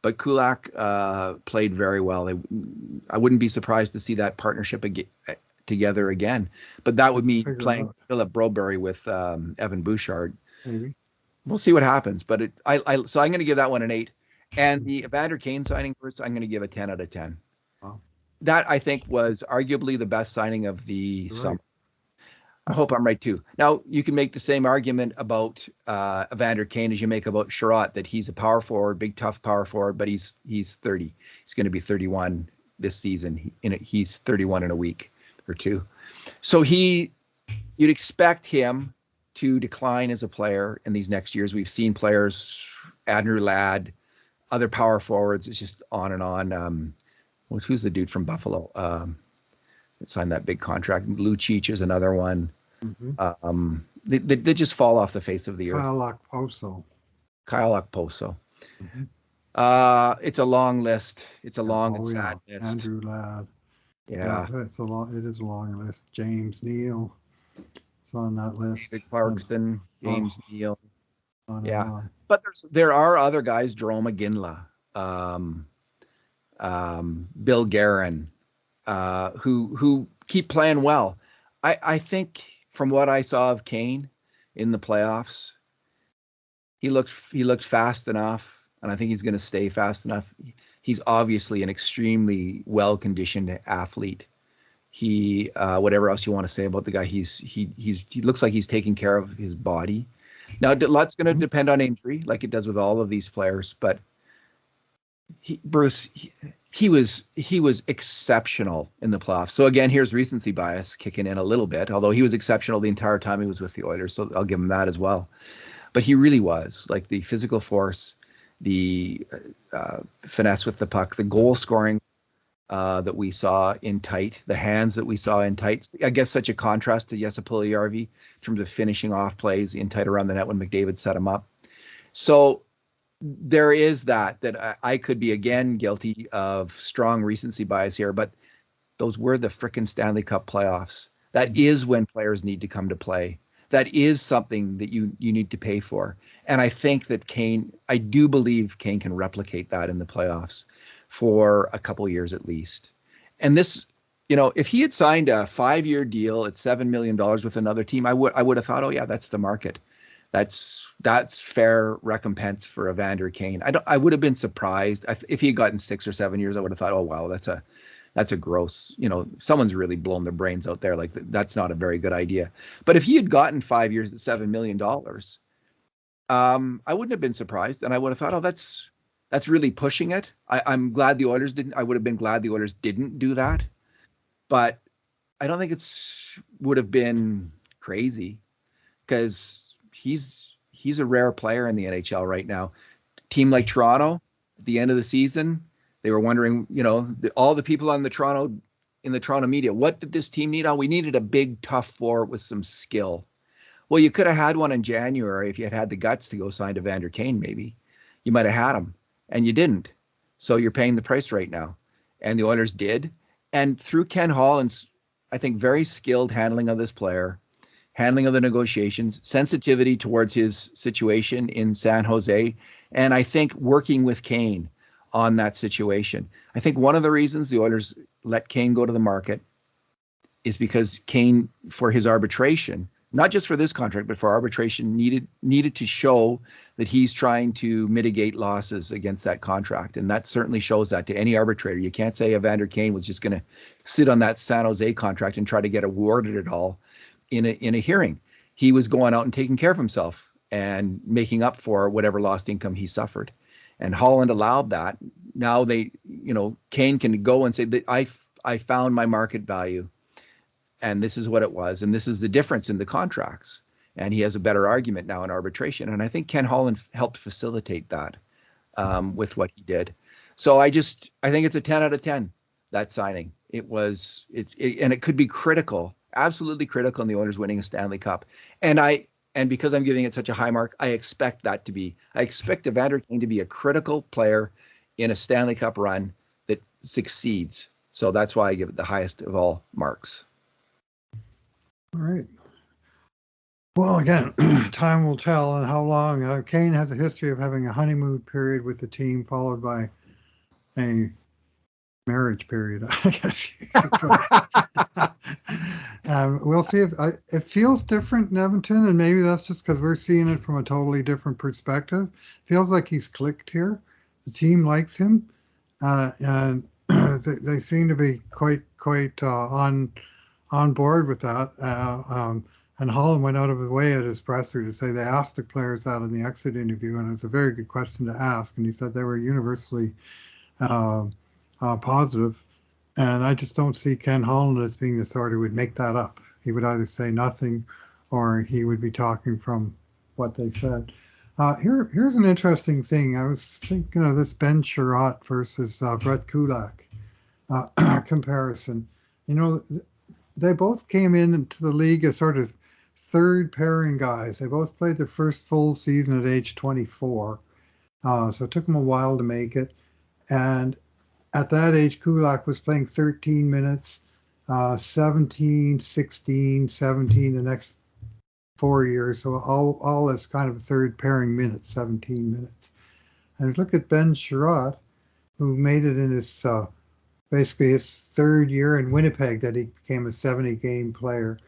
[SPEAKER 1] But Kulak played very well. I wouldn't be surprised to see that partnership together again. But that would mean playing Philip Broberry with Evan Bouchard.
[SPEAKER 2] Maybe.
[SPEAKER 1] We'll see what happens. But so I'm going to give that one an 8. And the Evander Kane signing, first, I'm going to give a 10 out of 10.
[SPEAKER 2] Wow.
[SPEAKER 1] that I think was arguably the best signing of the
[SPEAKER 2] Right.
[SPEAKER 1] summer. I hope I'm right too. Now you can make the same argument about Evander Kane as you make about Sharat, that he's a power forward, big tough power forward, but he's 30. He's going to be 31 this season. He's 31 in a week or two. So you'd expect him to decline as a player in these next years. We've seen players, Andrew Ladd, other power forwards. It's just on and on. Who's the dude from Buffalo? That signed that big contract. Lucic is another one.
[SPEAKER 2] Mm-hmm.
[SPEAKER 1] They just fall off the face of the earth. Kyle Okposo.
[SPEAKER 2] Mm-hmm.
[SPEAKER 1] It's a long list. It's a long and sad list.
[SPEAKER 2] Andrew Ladd.
[SPEAKER 1] Yeah.
[SPEAKER 2] It is a long list. James Neal is on that list.
[SPEAKER 1] Big Clarkson, James Neal.
[SPEAKER 2] Yeah.
[SPEAKER 1] But there are other guys, Jerome McGinley, Bill Guerin, who keep playing well. I think from what I saw of Kane in the playoffs, he looked fast enough, and I think he's going to stay fast enough. He's obviously an extremely well-conditioned athlete. He whatever else you want to say about the guy, he looks like he's taking care of his body. Now, a lot's going to depend on injury, like it does with all of these players. But Bruce, he was exceptional in the playoffs. So again, here's recency bias kicking in a little bit. Although he was exceptional the entire time he was with the Oilers, so I'll give him that as well. But he really was, like, the physical force, the finesse with the puck, the goal scoring that we saw in tight, the hands that we saw in tight. I guess such a contrast to Jesse Puljujarvi in terms of finishing off plays in tight around the net when McDavid set him up. So there is that I could be again guilty of strong recency bias here, but those were the frickin' Stanley Cup playoffs. That is when players need to come to play. That is something that you need to pay for. And I think that I do believe Kane can replicate that in the playoffs for a couple years at least. And this, if he had signed a 5-year deal at $7 million with another team, I would have thought, oh yeah, that's the market. That's fair recompense for Evander Kane. I would have been surprised if he had gotten 6 or 7 years. I would have thought, oh wow, that's a gross, someone's really blown their brains out there. Like, that's not a very good idea. But if he had gotten 5 years at $7 million, I wouldn't have been surprised. And I would have thought, oh, that's really pushing it. I'm glad the Oilers didn't. I would have been glad the Oilers didn't do that. But I don't think would have been crazy, because he's a rare player in the NHL right now. Team like Toronto, at the end of the season, they were wondering, all the people in the Toronto media, what did this team need? Oh, we needed a big, tough forward with some skill. Well, you could have had one in January if you had the guts to go sign Evander Kane. Maybe you might have had him, and you didn't. So you're paying the price right now, and the Oilers did. And through Ken Holland's, I think, very skilled handling of this player, handling of the negotiations, sensitivity towards his situation in San Jose, and I think working with Kane on that situation. I think one of the reasons the Oilers let Kane go to the market is because Kane, for his arbitration, not just for this contract, but for arbitration, needed to show that he's trying to mitigate losses against that contract. And that certainly shows that to any arbitrator. You can't say Evander Kane was just going to sit on that San Jose contract and try to get awarded it all in a hearing. He was going out and taking care of himself and making up for whatever lost income he suffered. And Holland allowed that. Now Kane can go and say that I found my market value, and this is what it was, and this is the difference in the contracts. And he has a better argument now in arbitration. And I think Ken Holland helped facilitate that with what he did. So I think it's a 10 out of 10, that signing. And it could be critical, absolutely critical, in the Oilers winning a Stanley Cup. And because I'm giving it such a high mark, I expect Evander Kane to be a critical player in a Stanley Cup run that succeeds. So that's why I give it the highest of all marks.
[SPEAKER 2] All right. Well, again, time will tell on how long. Kane has a history of having a honeymoon period with the team, followed by a marriage period, I guess. We'll see if it feels different in Edmonton, and maybe that's just because we're seeing it from a totally different perspective. Feels like he's clicked here. The team likes him, and they seem to be quite on board with that. And Holland went out of his way at his presser to say they asked the players that in the exit interview, and it's a very good question to ask. And he said they were universally positive. And I just don't see Ken Holland as being the sort who would make that up. He would either say nothing, or he would be talking from what they said. Here's an interesting thing. I was thinking of this Ben Sharat versus Brett Kulak comparison. You know, they both came into the league as sort of third pairing guys. They both played their first full season at age 24. So it took them a while to make it. And at that age, Kulak was playing 13 minutes, 17, 16, 17 the next 4 years. So all as kind of third pairing minutes, 17 minutes. And look at Ben Sharat, who made it in his basically his third year in Winnipeg that he became a 70-game player.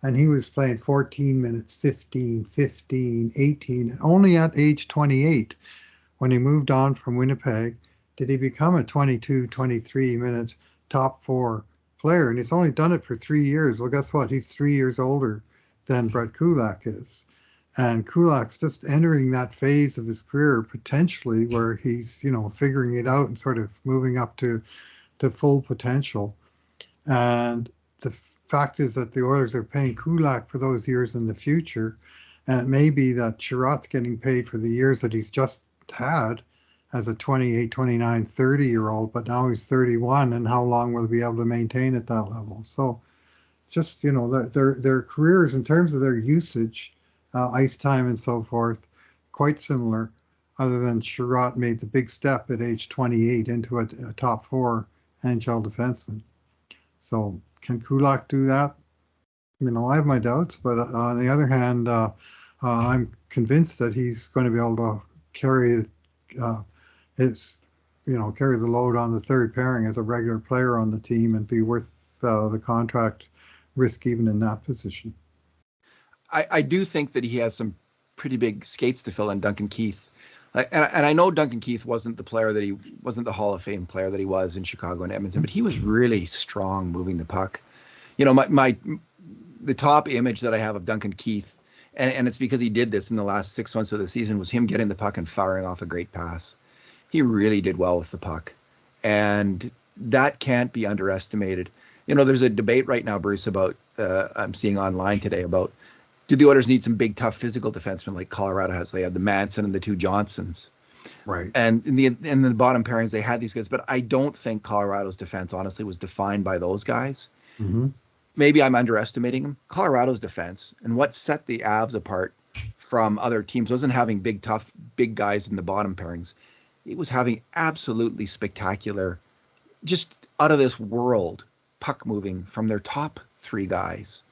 [SPEAKER 2] And he was playing 14 minutes, 15, 15, 18. And only at age 28, when he moved on from Winnipeg, did he become a 22, 23-minute top four player. And he's only done it for 3 years. Well, guess what? He's 3 years older than Brett Kulak is. And Kulak's just entering that phase of his career potentially where he's, figuring it out and sort of moving up to full potential. And the fact is that the Oilers are paying Kulak for those years in the future. And it may be that Sharat's getting paid for the years that he's just had as a 28, 29, 30-year-old, but now he's 31, and how long will he be able to maintain at that level? So just, their careers in terms of their usage, ice time and so forth, quite similar, other than Sharat made the big step at age 28 into a top four NHL defenseman. So can Kulak do that? I have my doubts, but on the other hand, I'm convinced that he's going to be able to carry carry the load on the third pairing as a regular player on the team and be worth the contract risk even in that position.
[SPEAKER 1] I do think that he has some pretty big skates to fill in Duncan Keith. And I know Duncan Keith wasn't the Hall of Fame player that he was in Chicago and Edmonton, but he was really strong moving the puck. The top image that I have of Duncan Keith, and it's because he did this in the last 6 months of the season, was him getting the puck and firing off a great pass. He really did well with the puck, and that can't be underestimated. There's a debate right now, Bruce, about I'm seeing online today about, do the Oilers need some big, tough physical defensemen like Colorado has? They had the Manson and the two Johnsons.
[SPEAKER 2] Right.
[SPEAKER 1] And in the bottom pairings, they had these guys. But I don't think Colorado's defense, honestly, was defined by those guys.
[SPEAKER 2] Mm-hmm.
[SPEAKER 1] Maybe I'm underestimating them. Colorado's defense and what set the Avs apart from other teams wasn't having big, tough, big guys in the bottom pairings. It was having absolutely spectacular, just out of this world puck moving from their top three guys.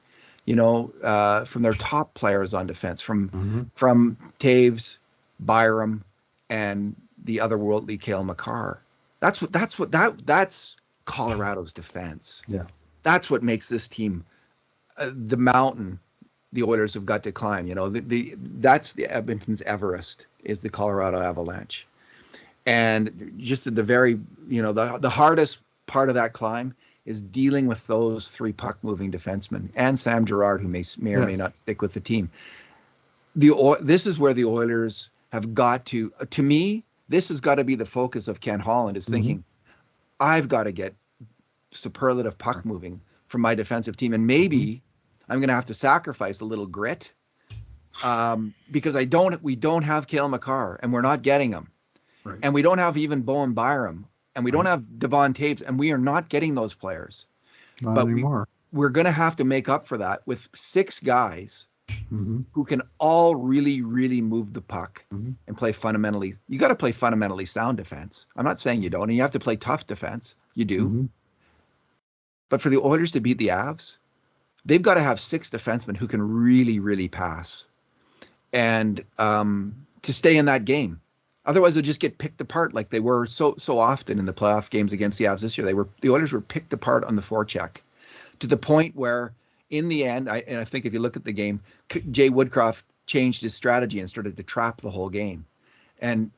[SPEAKER 1] From their top players on defense, from Taves, Byram, and the otherworldly Cale Makar. That's Colorado's defense.
[SPEAKER 2] Yeah,
[SPEAKER 1] that's what makes this team the mountain the Oilers have got to climb. That's the Edmonton's Everest is the Colorado Avalanche, and just at the very the hardest part of that climb is dealing with those three puck-moving defensemen and Sam Girard, who may or may not stick with the team. This is where the Oilers have got to me, this has got to be the focus of Ken Holland, is thinking, I've got to get superlative puck-moving from my defensive team, and maybe I'm going to have to sacrifice a little grit because we don't have Cale Makar, and we're not getting him.
[SPEAKER 2] Right.
[SPEAKER 1] And we don't have even Bowen Byram. And we don't have Devon Taves, and we are not getting those players.
[SPEAKER 2] Not anymore.
[SPEAKER 1] We're going to have to make up for that with six guys who can all really, really move the puck and play fundamentally. You got to play fundamentally sound defense. I'm not saying you don't, and you have to play tough defense. You do. But for the Oilers to beat the Avs, they've got to have six defensemen who can really, really pass and to stay in that game. Otherwise, they'll just get picked apart like they were so often in the playoff games against the Avs this year. The Oilers were picked apart on the forecheck to the point where, in the end, I think if you look at the game, Jay Woodcroft changed his strategy and started to trap the whole game, and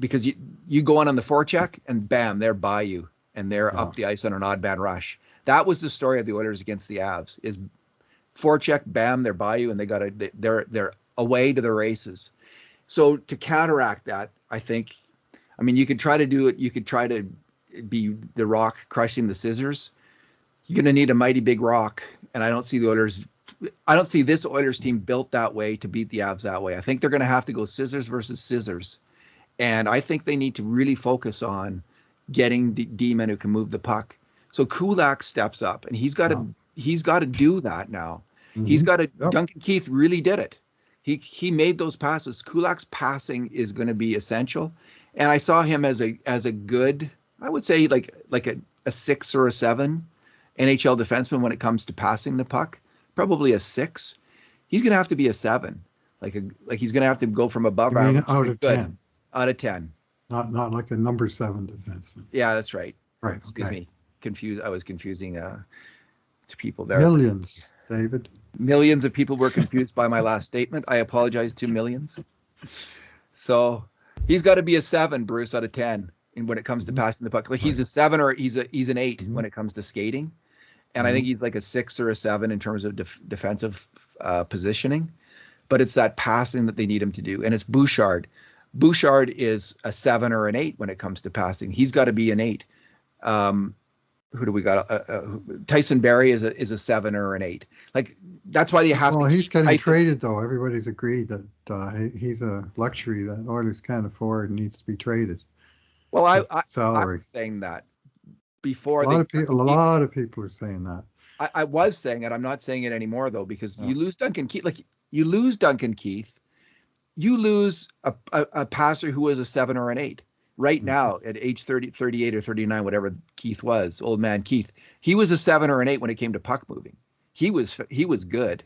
[SPEAKER 1] because you go on the forecheck and bam, they're by you, and they're up the ice on an odd man rush. That was the story of the Oilers against the Avs. Is forecheck, bam, they're by you, and they're away to the races. So to counteract that, I think, I mean, you could try to do it. You could try to be the Rock crushing the scissors. You're going to need a mighty big rock, and I don't see this Oilers team built that way to beat the Avs that way. I think they're going to have to go scissors versus scissors, and I think they need to really focus on getting D-men who can move the puck. So Kulak steps up, and he's got to do that now. Mm-hmm. He's got to. Yep. Duncan Keith really did it. He made those passes. Kulak's passing is going to be essential, and I saw him as a good, I would say like a 6 or a 7 NHL defenseman when it comes to passing the puck. Probably a 6. He's going to have to be a 7. Like he's going to have to go from above average
[SPEAKER 2] out of 10.
[SPEAKER 1] Out of 10.
[SPEAKER 2] Not like a number 7 defenseman.
[SPEAKER 1] Yeah, that's right.
[SPEAKER 2] Right.
[SPEAKER 1] Excuse me. I was confusing to people there.
[SPEAKER 2] Millions, David.
[SPEAKER 1] Millions of people were confused by my last statement. I apologize to millions. So he's got to be a 7, Bruce, out of 10. And when it comes to passing the puck, like he's a 7 or he's an 8 when it comes to skating. And I think he's like a 6 or a 7 in terms of defensive positioning, but it's that passing that they need him to do. And it's Bouchard. Bouchard is a 7 or an 8 when it comes to passing. He's got to be an 8. Who do we got? Tyson Berry is a 7 or an 8. Like that's why you have.
[SPEAKER 2] Well, he's getting traded though. Everybody's agreed that he's a luxury that Oilers can't afford and needs to be traded.
[SPEAKER 1] Well, I was saying that before.
[SPEAKER 2] A lot of people are saying that.
[SPEAKER 1] I was saying it. I'm not saying it anymore though, because you lose Duncan Keith. Like you lose Duncan Keith, you lose a passer who was a 7 or an 8. Right now, at age 30, 38 or 39, whatever Keith was, old man Keith, he was a 7 or an 8 when it came to puck moving. He was good,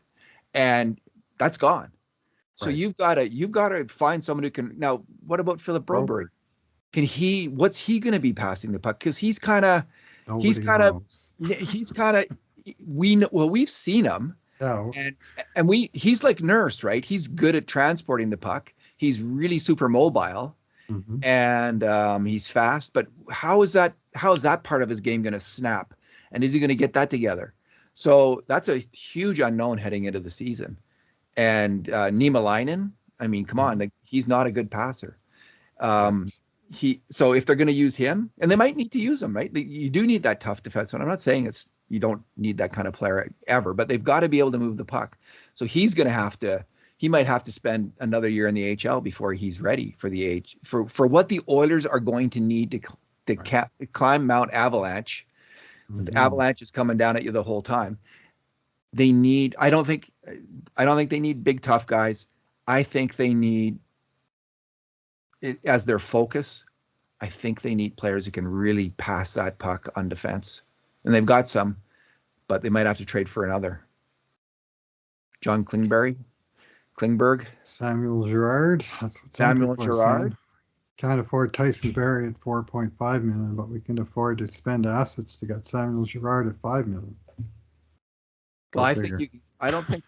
[SPEAKER 1] and that's gone. So you've got to find someone who can. Now, what about Philip Broberg? What's he going to be passing the puck? Because we've seen him.
[SPEAKER 2] No.
[SPEAKER 1] And he's like Nurse, right? He's good at transporting the puck. He's really super mobile. Mm-hmm. And he's fast, but how is that part of his game going to snap? And is he going to get that together? So that's a huge unknown heading into the season. And Niemelainen, I mean, come on, he's not a good passer. So if they're going to use him, and they might need to use him, right? You do need that tough defense. And I'm not saying you don't need that kind of player ever, but they've got to be able to move the puck. So he might have to spend another year in the AHL before he's ready for the for what the Oilers are going to need to climb Mount Avalanche. Mm-hmm. The Avalanche is coming down at you the whole time. I don't think they need big tough guys. I think they need it as their focus. I think they need players who can really pass that puck on defense. And they've got some, but they might have to trade for another. John Klingberg.
[SPEAKER 2] Samuel Girard. That's what
[SPEAKER 1] Samuel Girard.
[SPEAKER 2] Can't afford Tyson Barry at $4.5 million, but we can afford to spend assets to get Samuel Girard at $5 million.
[SPEAKER 1] Well, I don't think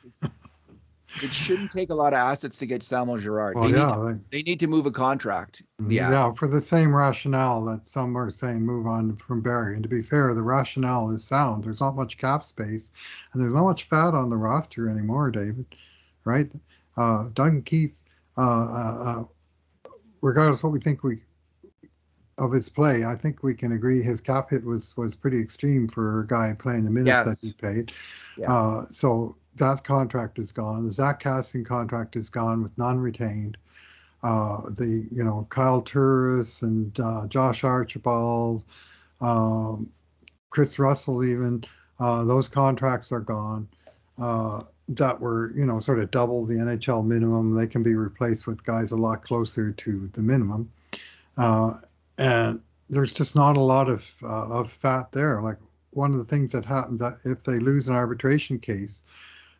[SPEAKER 1] it shouldn't take a lot of assets to get Samuel Girard. Well, they need to move a contract.
[SPEAKER 2] Yeah, for the same rationale that some are saying move on from Barry. And to be fair, the rationale is sound. There's not much cap space, and there's not much fat on the roster anymore, David. Right? Duncan Keith, regardless of what we think of his play, I think we can agree his cap hit was pretty extreme for a guy playing the minutes that he paid. Yeah. So that contract is gone. The Zach Kassian contract is gone with none retained. Kyle Turris and Josh Archibald, Chris Russell even, those contracts are gone. That were, sort of double the NHL minimum. They can be replaced with guys a lot closer to the minimum. And there's just not a lot of fat there. Like one of the things that happens that if they lose an arbitration case,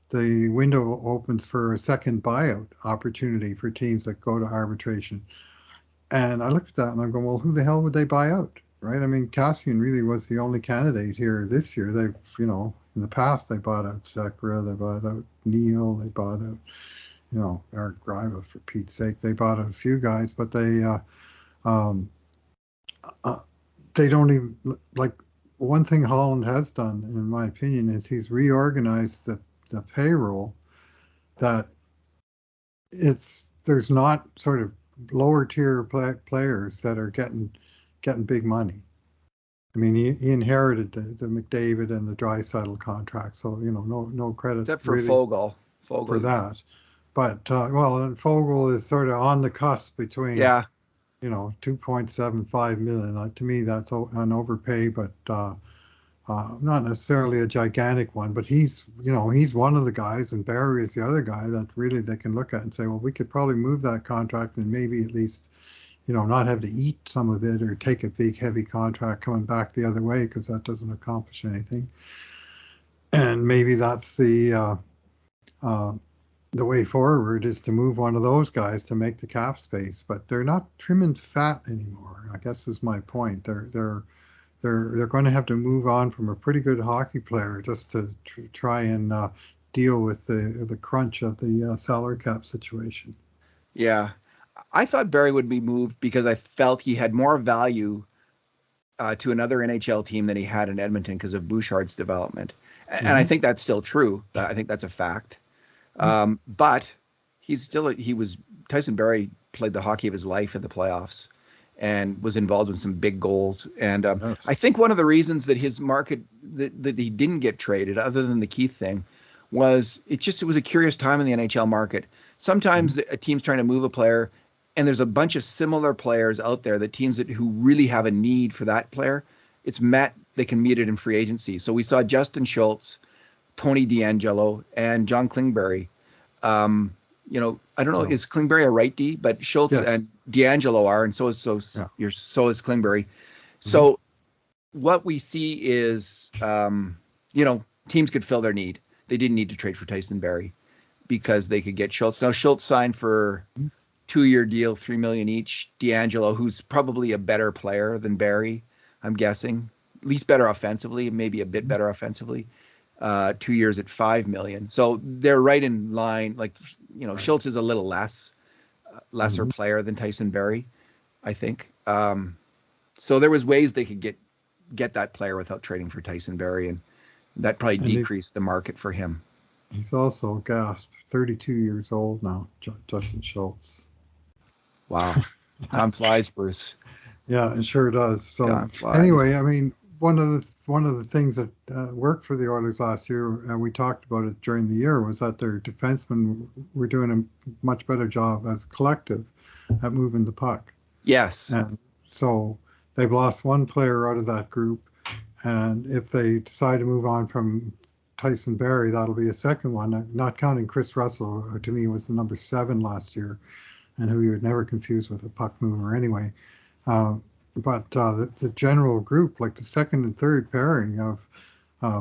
[SPEAKER 2] the window opens for a second buyout opportunity for teams that go to arbitration. And I looked at that and I'm going, well, who the hell would they buy out? Right? I mean, Kassian really was the only candidate here this year. They've, in the past, they bought out Sekera, they bought out Neal, they bought out, Eric Griva, for Pete's sake. They bought out a few guys, but they they don't even like. One thing Holland has done, in my opinion, is he's reorganized the payroll that there's not sort of lower tier players that are getting big money. I mean, he inherited the McDavid and the Draisaitl contract, so no credit
[SPEAKER 1] Except for
[SPEAKER 2] really
[SPEAKER 1] Fogle
[SPEAKER 2] for that. But and Fogle is sort of on the cusp between 2.75 million. To me, that's an overpay, but not necessarily a gigantic one. But he's one of the guys, and Barry is the other guy that really they can look at and say, well, we could probably move that contract and maybe at least not have to eat some of it or take a big heavy contract coming back the other way, because that doesn't accomplish anything. And maybe that's the way forward, is to move one of those guys to make the cap space. But they're not trim and fat anymore, I guess is my point. They're going to have to move on from a pretty good hockey player just to try and deal with the crunch of the salary cap situation.
[SPEAKER 1] Yeah. I thought Barry would be moved because I felt he had more value to another NHL team than he had in Edmonton because of Bouchard's development. And I think that's still true. I think that's a fact. But Tyson Berry played the hockey of his life in the playoffs and was involved in some big goals. And I think one of the reasons that his market, that he didn't get traded, other than the Keith thing, was it was a curious time in the NHL market. Sometimes a team's trying to move a player, and there's a bunch of similar players out there, that teams who really have a need for that player, they can meet it in free agency. So we saw Justin Schultz, Tony DeAngelo, and John Klingberry. I don't know, is Klingberry a right D? But Schultz and DeAngelo are, and so is Klingberry. So what we see is, teams could fill their need. They didn't need to trade for Tyson Barry because they could get Schultz. Now Schultz signed for 2-year deal, $3 million each. DeAngelo, who's probably a better player than Barry, I'm guessing, at least better offensively, maybe a bit better offensively. 2 years at $5 million. So they're right in line. Schultz is a little lesser player than Tyson Barry, I think. So there was ways they could get that player without trading for Tyson Barry, and that probably decreased the market for him.
[SPEAKER 2] He's also 32 years old now, Justin Schultz.
[SPEAKER 1] Wow. Time flies, Bruce.
[SPEAKER 2] Yeah, it sure does. So anyway, I mean, one of the things that worked for the Oilers last year, and we talked about it during the year, was that their defensemen were doing a much better job as a collective at moving the puck.
[SPEAKER 1] Yes.
[SPEAKER 2] And so they've lost one player out of that group, and if they decide to move on from Tyson Barry, that'll be a second one, not counting Chris Russell, who to me was the number 7 last year, and who you would never confuse with a puck mover anyway. But the general group, like the second and third pairing of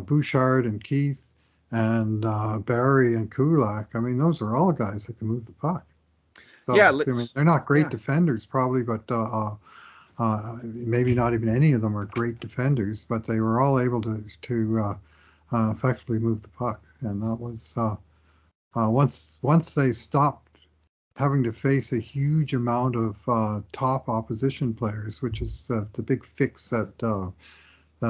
[SPEAKER 2] Bouchard and Keith and Barry and Kudlock, I mean, those are all guys that can move the puck. So, I mean, they're not great defenders, probably, but maybe not even any of them are great defenders, but they were all able to effectively move the puck. And that was once they stopped having to face a huge amount of top opposition players, which is the big fix that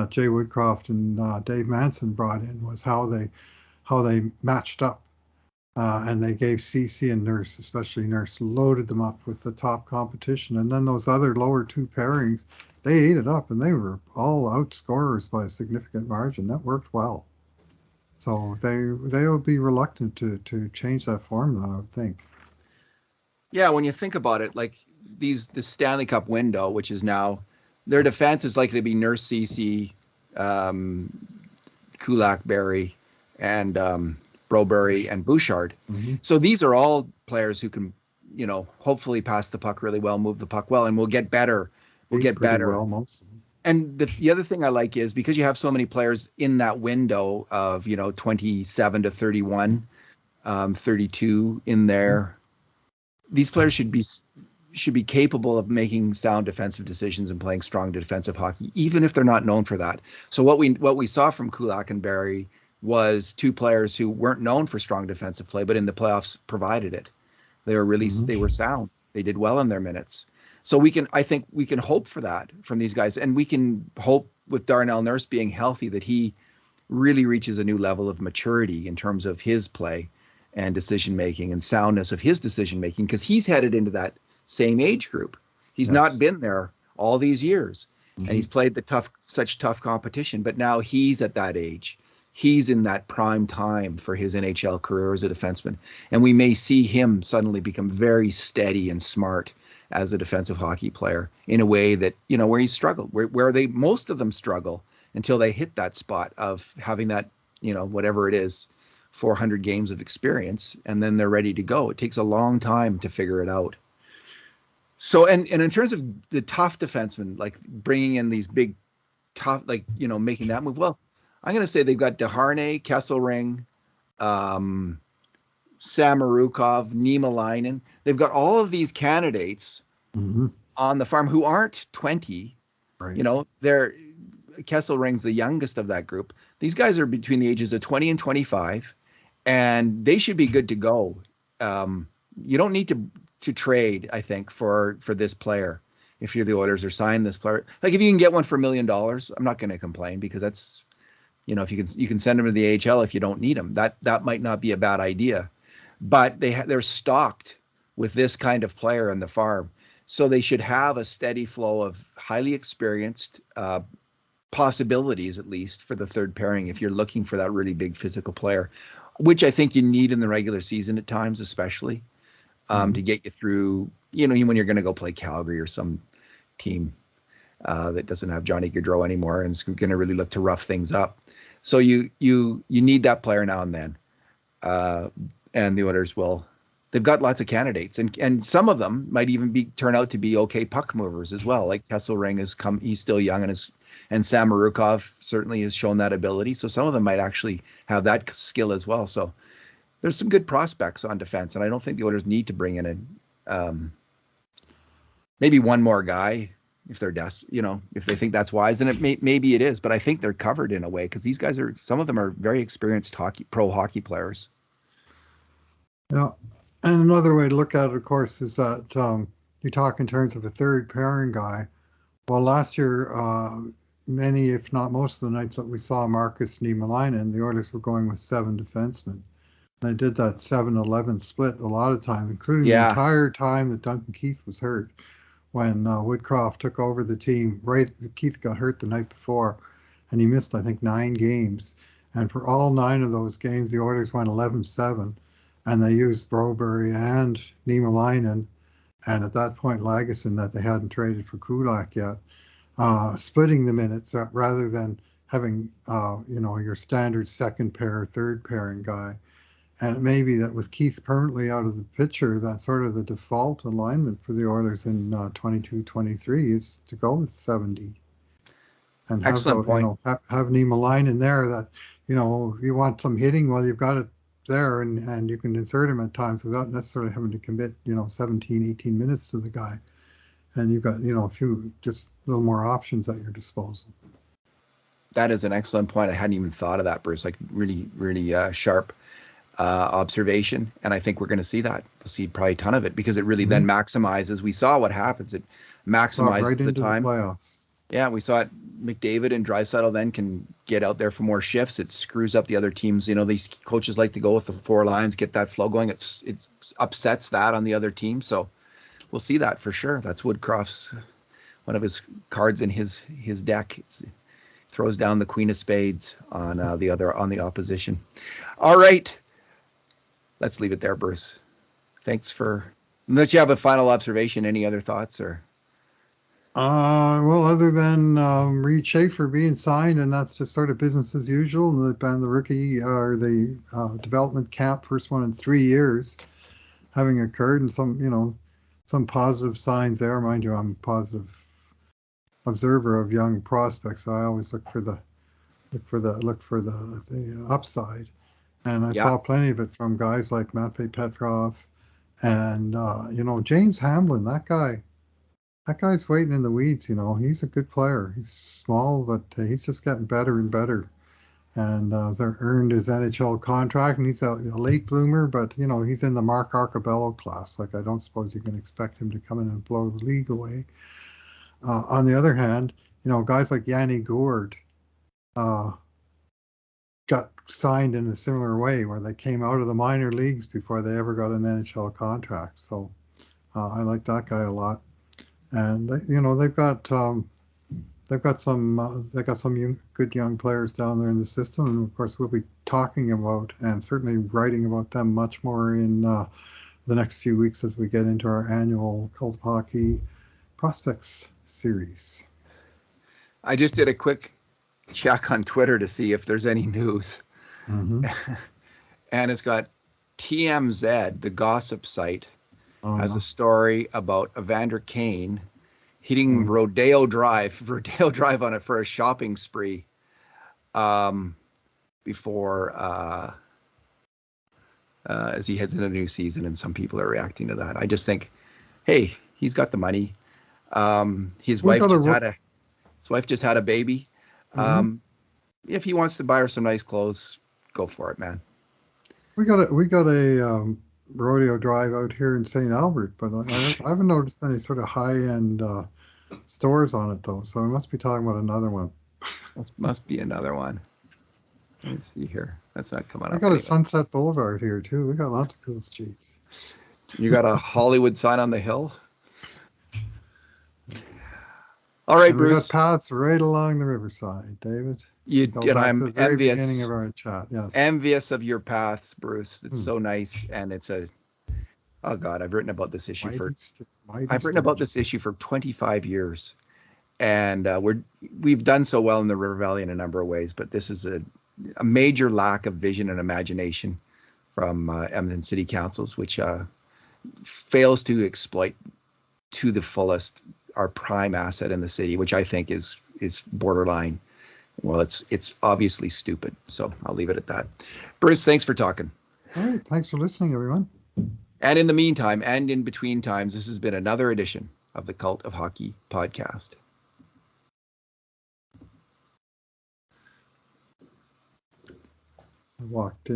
[SPEAKER 2] Jay Woodcroft and Dave Manson brought in, was how they matched up, and they gave CC and Nurse, especially Nurse, loaded them up with the top competition, and then those other lower 2 pairings, they ate it up, and they were all outscorers by a significant margin. That worked well. So they will be reluctant to change that formula, I would think.
[SPEAKER 1] Yeah, when you think about it, like the Stanley Cup window, which is now, their defense is likely to be Nurse, CC, Kulak, Barry, and Broberry and Bouchard. So these are all players who can, hopefully pass the puck really well, move the puck well, and we'll get better. We'll get better.
[SPEAKER 2] Well, most of them.
[SPEAKER 1] And the other thing I like is, because you have so many players in that window of 27 to 31, 32 in there. These players should be capable of making sound defensive decisions and playing strong defensive hockey, even if they're not known for that. So what we saw from Kulak and Barry was 2 players who weren't known for strong defensive play, but in the playoffs provided it. They were they were sound. They did well in their minutes. So I think we can hope for that from these guys, and we can hope with Darnell Nurse being healthy that he really reaches a new level of maturity in terms of his play and decision making and soundness of his decision making, because he's headed into that same age group. He's not been there all these years, and he's played such tough competition, but now he's at that age. He's in that prime time for his NHL career as a defenseman, and we may see him suddenly become very steady and smart as a defensive hockey player in a way that, where he's struggled, where most of them struggle until they hit that spot of having that, whatever it is, 400 games of experience, and then they're ready to go. It takes a long time to figure it out. So, and in terms of the tough defensemen, like bringing in these big, tough, making that move, well, I'm going to say they've got Desharnais, Kesselring, Samorukov, Niemelainen. They've got all of these candidates on the farm who aren't 20. Right. They're Kesselring's the youngest of that group. These guys are between the ages of 20 and 25, and they should be good to go. You don't need to trade, I think, for this player if you're the Oilers, or sign this player. Like, if you can get one for $1 million, I'm not going to complain, because that's, if you can send him to the AHL if you don't need him. That might not be a bad idea, but they're stocked with this kind of player in the farm, so they should have a steady flow of highly experienced possibilities, at least for the third pairing, if you're looking for that really big physical player, which I think you need in the regular season at times, especially to get you through, when you're going to go play Calgary or some team that doesn't have Johnny Gaudreau anymore and is going to really look to rough things up. So you need that player now and then. And the Oilers they've got lots of candidates, and some of them might even turn out to be okay puck movers as well. Like Kesselring he's still young, and Samorukov certainly has shown that ability. So some of them might actually have that skill as well. So there's some good prospects on defense, and I don't think the Oilers need to bring in maybe one more guy if they're if they think that's wise. Then maybe it is, but I think they're covered in a way, because these guys some of them are very experienced pro hockey players.
[SPEAKER 2] Yeah, and another way to look at it, of course, is that you talk in terms of a third pairing guy. Well, last year, many, if not most of the nights that we saw Marcus Niemelainen, the Oilers were going with 7 defensemen. They did that 7-11 split a lot of time, including the entire time that Duncan Keith was hurt. When Woodcroft took over the team, Keith got hurt the night before, and he missed, I think, 9 games. And for all 9 of those games, the Oilers went 11-7, and they used Broberry and Niemelainen, and at that point, Lagesson, that they hadn't traded for Kudlock yet, splitting the minutes rather than having, your standard second pair, third pairing guy. And it may be that with Keith permanently out of the picture, that's sort of the default alignment for the Oilers in 22-23 is to go with 70. And have,
[SPEAKER 1] excellent point.
[SPEAKER 2] Have Niemelainen there that, if you want some hitting, well, you've got it there, and you can insert him at times without necessarily having to commit, 17, 18 minutes to the guy. And you've got, a few, just a little more options at your disposal.
[SPEAKER 1] That is an excellent point. I hadn't even thought of that, Bruce. Like, really, really sharp observation, and I think we're going to see that. We'll see probably a ton of it, because it really then maximizes. We saw what happes. It maximizes
[SPEAKER 2] right
[SPEAKER 1] the time.
[SPEAKER 2] The playoffs.
[SPEAKER 1] Yeah, we saw it. McDavid and Draisaitl then can get out there for more shifts. It screws up the other teams. These coaches like to go with the 4 lines, get that flow going. It upsets that on the other team. So we'll see that for sure. That's Woodcroft's one of his cards in his deck. Throws down the Queen of Spades on the opposition. All right. Let's leave it there, Bruce. Thanks unless you have a final observation, any other thoughts or?
[SPEAKER 2] Well, other than Reed Schaefer being signed, and that's just sort of business as usual, and the rookie or the development camp, first one in 3 years, having occurred, and some positive signs there. Mind you, I'm a positive observer of young prospects, so I always look for the upside. And I saw plenty of it from guys like Matvei Petrov and, James Hamlin. That guy's waiting in the weeds. He's a good player. He's small, but he's just getting better and better. and earned his NHL contract, and he's a late bloomer, but he's in the Mark Arcabello class. Like, I don't suppose you can expect him to come in and blow the league away. On the other hand, guys like Yanni Gourde got signed in a similar way, where they came out of the minor leagues before they ever got an NHL contract. So I like that guy a lot, and they've got some good young players down there in the system, and of course we'll be talking about and certainly writing about them much more in the next few weeks as we get into our annual Cult of Hockey Prospects series.
[SPEAKER 1] I just did a quick check on Twitter to see if there's any news, and it's got TMZ, the gossip site, has a story about Evander Kane hitting Rodeo Drive on it for a shopping spree before as he heads into the new season, and some people are reacting to that. I just think, hey, he's got the money. His wife just had a baby. If he wants to buy her some nice clothes, go for it, man.
[SPEAKER 2] We got a rodeo drive out here in St. Albert, but I haven't noticed any sort of high-end stores on it, though, so we must be talking about another one.
[SPEAKER 1] Must be another one. Let's see here. That's not coming up.
[SPEAKER 2] We got a Sunset Boulevard here, too. We got lots of cool streets.
[SPEAKER 1] You got a Hollywood sign on the hill? All right, Bruce.
[SPEAKER 2] We got paths right along the riverside, David.
[SPEAKER 1] I'm envious.
[SPEAKER 2] Beginning of our chat, yes.
[SPEAKER 1] Envious of your paths, Bruce. It's so nice, and it's oh God, I've written about this issue for 25 years, and we've done so well in the River Valley in a number of ways, but this is a major lack of vision and imagination from Edmonton City Councils, which fails to exploit to the fullest our prime asset in the city, which I think is borderline. Well, it's obviously stupid. So I'll leave it at that. Bruce, thanks for talking.
[SPEAKER 2] All right, thanks for listening, everyone.
[SPEAKER 1] And in the meantime, and in between times, this has been another edition of the Cult of Hockey podcast.
[SPEAKER 2] I walked in.